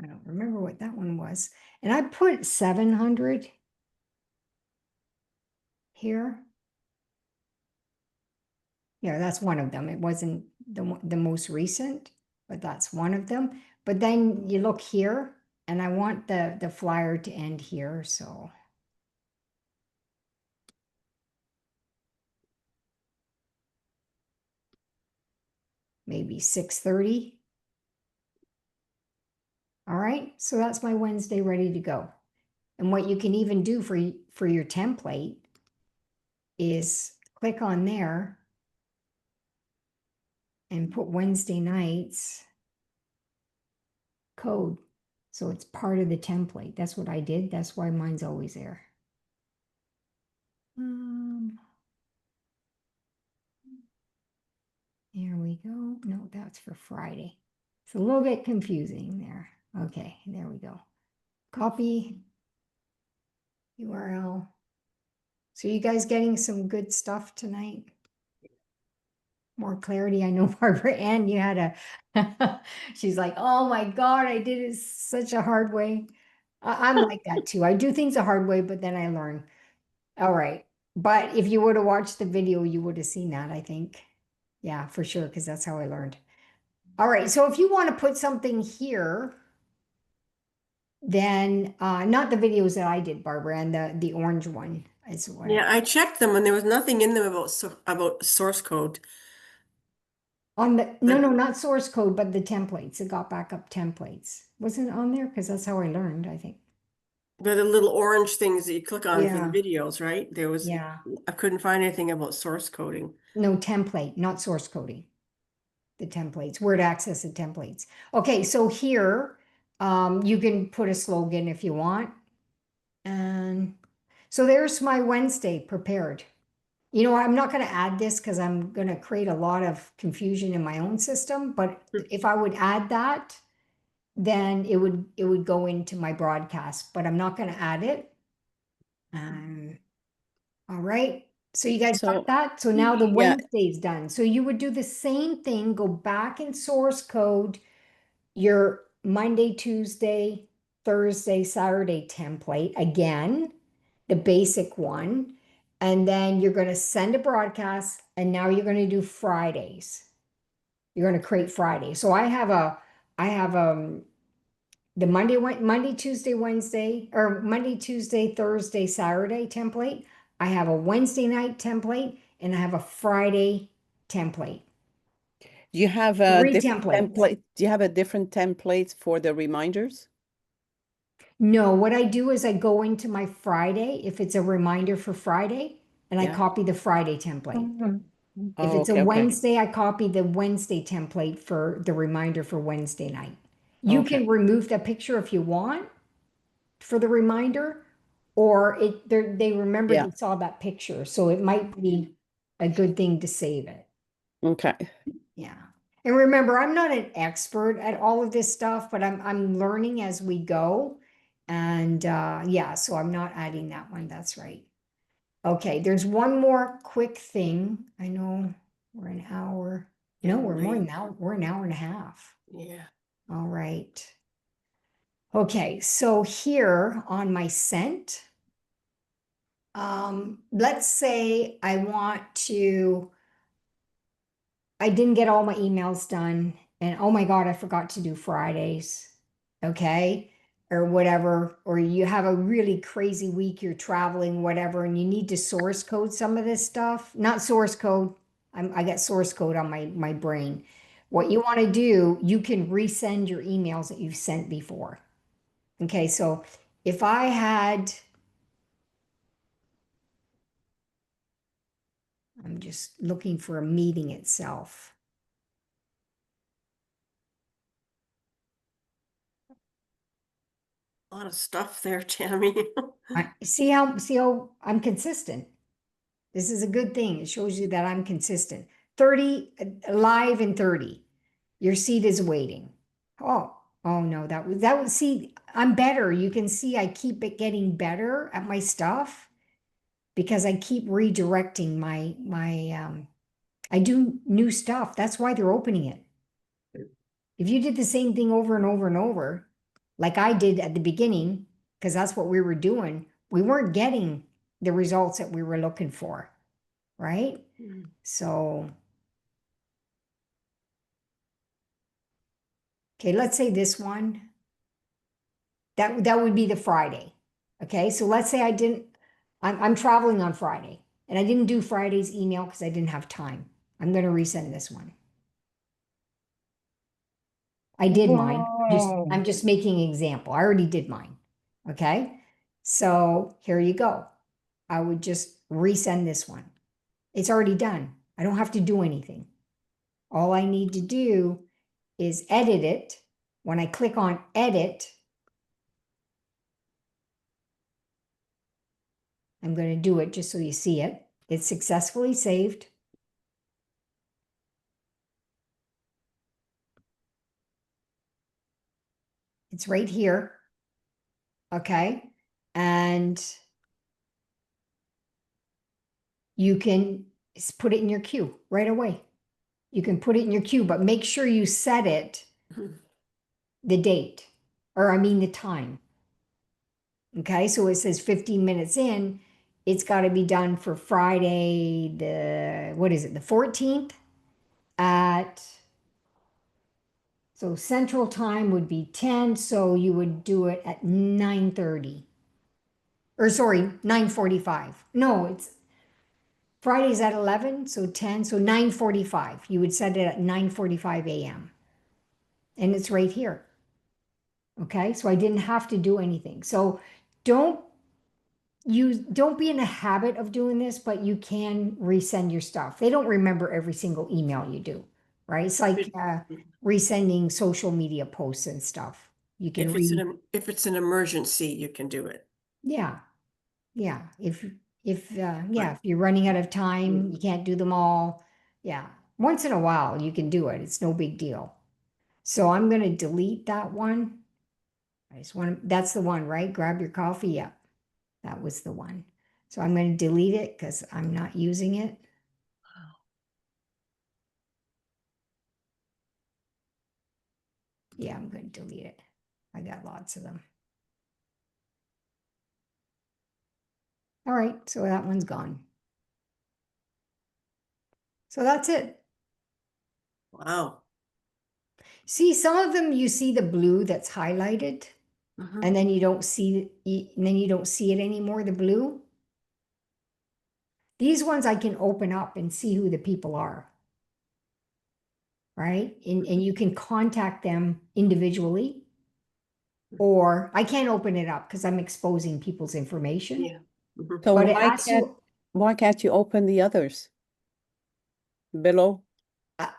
I don't remember what that one was. And I put 700 here. Yeah, that's one of them. It wasn't the most recent, but that's one of them. But then you look here, and I want the flyer to end here, so. Maybe 6:30. All right, so that's my Wednesday ready to go. And what you can even do for your template is click on there and put Wednesday nights code. So it's part of the template. That's what I did. That's why mine's always there. There we go. No, that's for Friday. It's a little bit confusing there. Okay, there we go. Copy URL. So you guys getting some good stuff tonight? More clarity. I know Barbara Ann, you had a, she's like, oh my God, I did it such a hard way. I'm like that too. I do things a hard way, but then I learn. All right. But if you would have watched the video, you would have seen that, I think. Yeah, for sure, because that's how I learned. All right. So if you want to put something here, then not the videos that I did, Barbara, and the orange one is what Yeah, I checked them and there was nothing in them about source code. on the no, But- not source code, but the templates. It got backup templates. Wasn't it on there? Because that's how I learned, I think. They're the little orange things that you click on for the Yeah. videos, right? Yeah. I couldn't find anything about source coding. No, template, not source coding. The templates, where to access the templates. Okay, so here, you can put a slogan if you want. And so there's my Wednesday prepared. You know, I'm not going to add this because I'm going to create a lot of confusion in my own system. But if I would add that, then it would go into my broadcast. But I'm not going to add it. All right. So you guys So got that? So now the yeah, Wednesday's done. So you would do the same thing, go back in source code, your Monday, Tuesday, Thursday, Saturday template again, the basic one. And then you're going to send a broadcast, and now you're going to do Fridays. You're going to create Friday. So I have the Monday, Tuesday, Wednesday, or Monday, Tuesday, Thursday, Saturday template. I have a Wednesday night template, and I have a Friday template. do you have a Three different templates. template? Do you have a different template for the reminders? No, what I do is I go into my Friday, if it's a reminder for Friday, and I Yeah. copy the Friday template. If Oh, it's a okay, okay. Wednesday, I copy the Wednesday template for the reminder for Wednesday night. You Okay. can remove that picture if you want for the reminder, or they remember Yeah. they saw that picture, so it might be a good thing to save it. Okay. Yeah. And remember, I'm not an expert at all of this stuff, but I'm learning as we go. And yeah, so I'm not adding that one. That's right. Okay, there's one more quick thing. I know we're an hour. No, Getting we're more than late. that. We're an hour and a half. Yeah. All right. Okay, so here on my sent, let's say I didn't get all my emails done, and oh my God, I forgot to do Fridays. Okay. Or whatever, or you have a really crazy week, you're traveling, whatever, and you need to source code some of this stuff. Not source code. I got source code on my brain. What you want to do, you can resend your emails that you've sent before. Okay, so if I had, I'm just looking for a meeting itself. A lot of stuff there, Tammy. See how I'm consistent. This is a good thing. It shows you that I'm consistent. 30 live and 30. Your seat is waiting. Oh no, that was see, I'm better. You can see I keep it getting better at my stuff because I keep redirecting my I do new stuff. That's why they're opening it. If you did the same thing over and over and over, like I did at the beginning, because that's what we were doing, we weren't getting the results that we were looking for, right? So, okay, let's say this one. That would be the Friday. Okay, so let's say I'm traveling on Friday and I didn't do Friday's email because I didn't have time. I'm going to resend this one. I did mine. Whoa. I'm just making an example. I already did mine. Okay. So here you go. I would just resend this one. It's already done. I don't have to do anything. All I need to do is edit it. When I click on edit, I'm going to do it just so you see it. It's successfully saved. It's right here. Okay. And you can put it in your queue right away. You can put it in your queue, but make sure you set it the date, or I mean the time. Okay. So it says 15 minutes in. It's got to be done for Friday, what is it, the 14th at, so central time would be 10. So you would do it at 9:30. Or sorry, 9:45. No, it's Friday's at 11, so 10, so 9:45. You would set it at 9:45 a.m. And it's right here. Okay, so I didn't have to do anything. So don't don't be in a habit of doing this, but you can resend your stuff. They don't remember every single email you do, right? It's like resending social media posts and stuff. You can If it's an emergency, you can do it. yeah. Yeah, yeah, Right. if you're running out of time, you can't do them all. Yeah, once in a while you can do it. It's no big deal. So I'm going to delete that one. I just want to, that's the one, right? Grab your coffee. Yeah, that was the one. So I'm going to delete it because I'm not using it. Yeah, I'm going to delete it. I got lots of them. All right, so that one's gone. So that's it. Wow. See, some of them you see the blue that's highlighted, Mhm. and then you don't see and then you don't see it anymore, the blue. These ones I can open up and see who the people are, right? And you can contact them individually, or I can't open it up because I'm exposing people's information. Yeah. Mhm. So But it asks you, why can't you open the others below?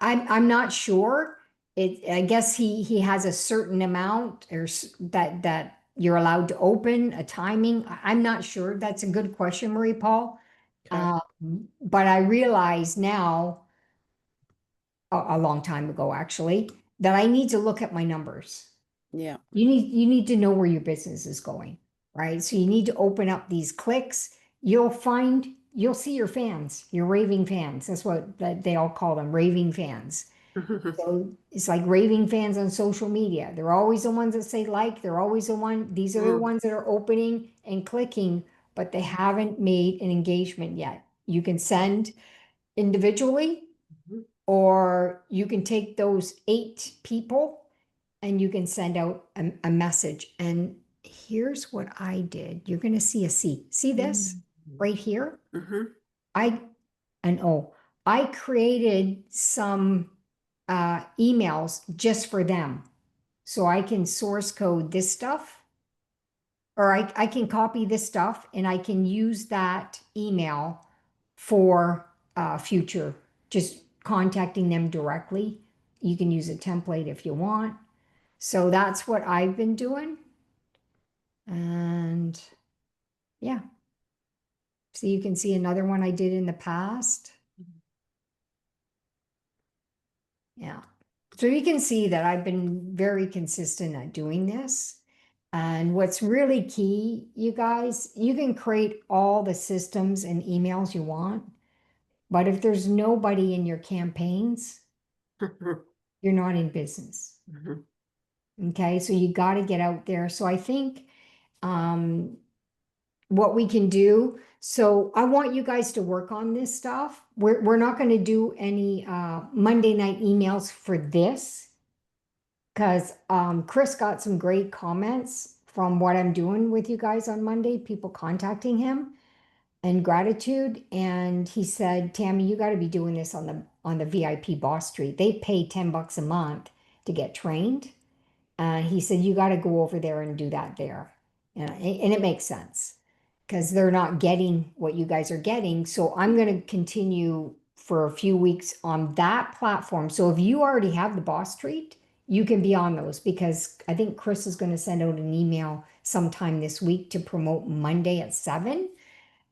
I'm not sure. I guess he has a certain amount that you're allowed to open, a timing. I'm not sure. That's a good question, Marie Paul. Okay. But I realize now a long time ago, actually, that I need to look at my numbers. Yeah. You need to know where your business is going, right? So you need to open up these clicks. You'll see your fans, your raving fans. That's what they all call them, raving fans. So it's like raving fans on social media. They're always the ones that say like, they're always these are the ones that are opening and clicking, but they haven't made an engagement yet. You can send individually, or you can take those 8 people and you can send out a message. And here's what I did. You're going to see a C. See this right here? I I created some emails just for them. So I can source code this stuff, or I can copy this stuff and I can use that email for future, just contacting them directly. You can use a template if you want. So that's what I've been doing. And yeah. So you can see another one I did in the past. Yeah. So you can see that I've been very consistent at doing this. And what's really key, you guys, you can create all the systems and emails you want, but if there's nobody in your campaigns, you're not in business. Okay, so you got to get out there. So I think what we can do, so I want you guys to work on this stuff. We're not going to do any Monday night emails for this, because Chris got some great comments from what I'm doing with you guys on Monday, people contacting him and gratitude. And he said, Tammy, you got to be doing this on the VIP Boss Street. They pay $10 a month to get trained. He said, you got to go over there and do that there. And it makes sense because they're not getting what you guys are getting. So I'm going to continue for a few weeks on that platform. So if you already have the Boss Street, you can be on those, because I think Chris is going to send out an email sometime this week to promote Monday at 7.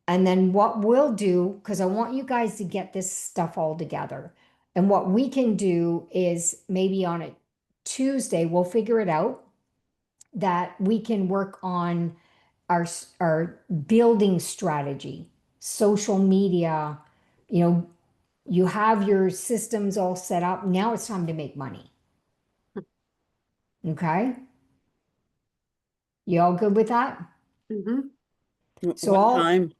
And then what we'll do, because I want you guys to get this stuff all together. And what we can do is maybe on a Tuesday, we'll figure it out that we can work on our building strategy, social media. You know, you have your systems all set up. Now it's time to make money. Okay? You all good with that? So What time?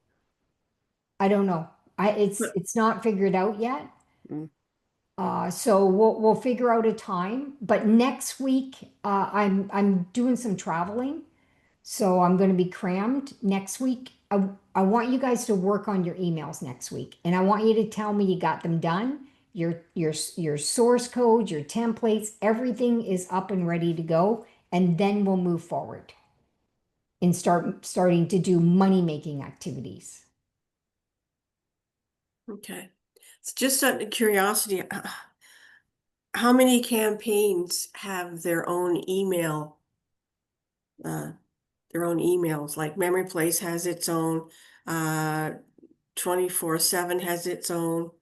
I don't know. It's not figured out yet. Mm. So we'll figure out a time. But next week, I'm doing some traveling, so I'm going to be crammed next week. I want you guys to work on your emails next week, and I want you to tell me you got them done. Your source code, your templates, everything is up and ready to go, and then we'll move forward and starting to do money making activities. Okay. It's just out of curiosity, how many campaigns have their own email, their own emails? Like Memory Place has its own, 24/7 has its own.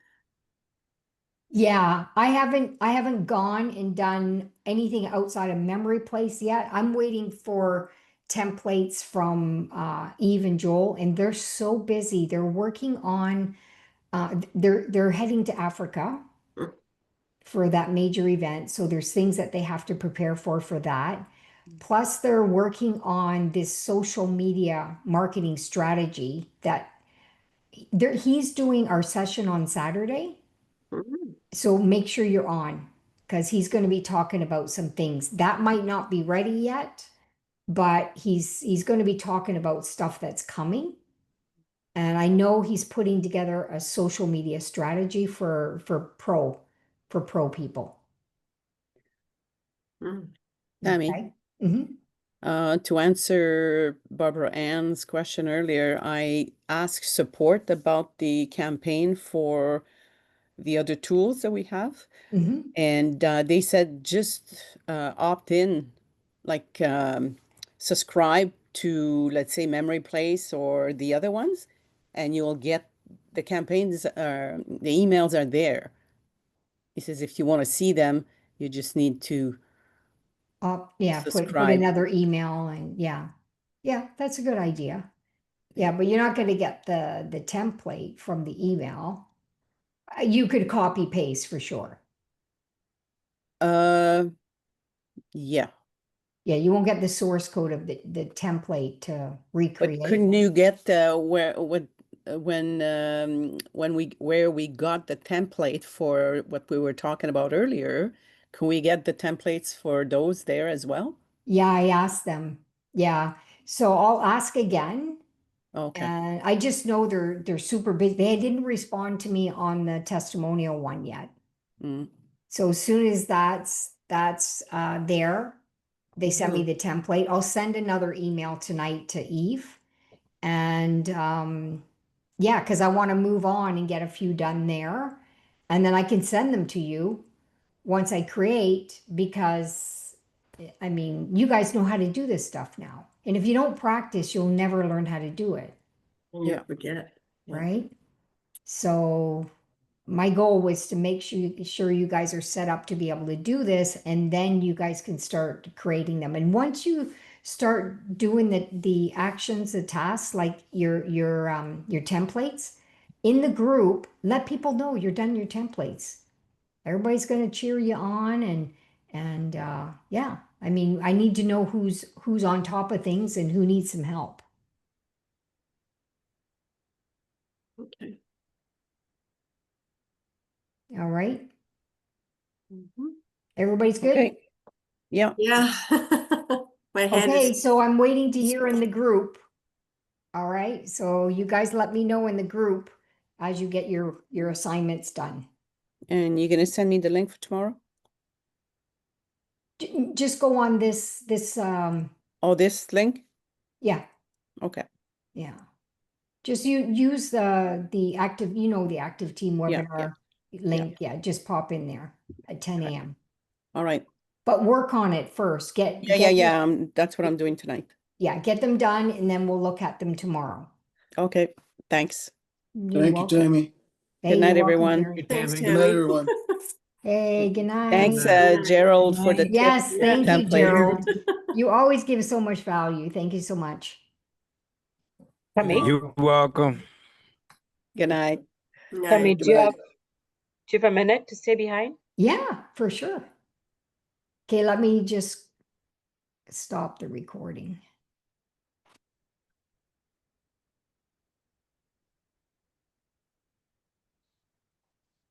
Yeah, I haven't gone and done anything outside of Memory Place yet. I'm waiting for templates from Eve and Joel, and they're so busy. They're working on they're heading to Africa Mm. for that major event. So there's things that they have to prepare for that. Plus, they're working on this social media marketing strategy that he's doing our session on Saturday. Mhm. So make sure you're on, because he's going to be talking about some things that might not be ready yet, but he's going to be talking about stuff that's coming. And I know he's putting together a social media strategy for pro people. Mm. Tammy, Okay. Mhm. to answer Barbara Ann's question earlier, I asked support about the campaign for the other tools that we have. Mhm. And they said just opt in, like subscribe to, let's say, Memory Place or the other ones, and you'll get the campaigns, the emails are there. He says if you want to see them, you just need to Yeah, put subscribe. another email and yeah. Yeah, that's a good idea. Yeah, but you're not gonna get the template from the email. You could copy paste for sure. Yeah. Yeah, you won't get the source code of the template to But recreate. couldn't you get where where we got the template for what we were talking about earlier? Can we get the templates for those there as well? Yeah, I asked them. Yeah. So I'll ask again. Okay. And I just know they're super busy. They didn't respond to me on the testimonial one yet. Mm. So as soon as that's there, they send me Mhm. the template. I'll send another email tonight to Eve. And yeah, because I want to move on and get a few done there. And then I can send them to you once I create, because I mean, you guys know how to do this stuff now. And if you don't practice, you'll never learn how to do it, And you Yeah. forget. Yeah. right? So my goal was to make sure you guys are set up to be able to do this, and then you guys can start creating them. And once you start doing the actions, the tasks, like your templates in the group, let people know you're done your templates. Everybody's going to cheer you on, and yeah, I mean, I need to know who's on top of things and who needs some help. Okay. All right, Mhm. everybody's good. Okay. Yeah. Yeah. My head Okay, is. so I'm waiting to hear in the group. All right, so you guys let me know in the group as you get your assignments done. And you're gonna send me the link for tomorrow? Just go on this Oh, this link? yeah, Okay. yeah. Just use the active, the active team Yeah. webinar link. Yeah, just pop in there at 10 Okay. a.m. All right. But work on it first. Yeah. That's what I'm doing tonight. Yeah, get them done, and then we'll look at them tomorrow. Okay. Thanks. You're Thank you, welcome. Tammy. Hey, Good night, you're welcome, everyone. Terry. Thanks, Tammy. Good night, Tammy. everyone. Hey, good Thanks, night. Gerald, for the Night. tip Yes, thank you, template. Gerald. You always give so much value. Thank you so much. Tammy, You're welcome. Good night. Tammy, Night. Good night. do you have a minute to stay behind? Yeah, for sure. Okay, let me just stop the recording.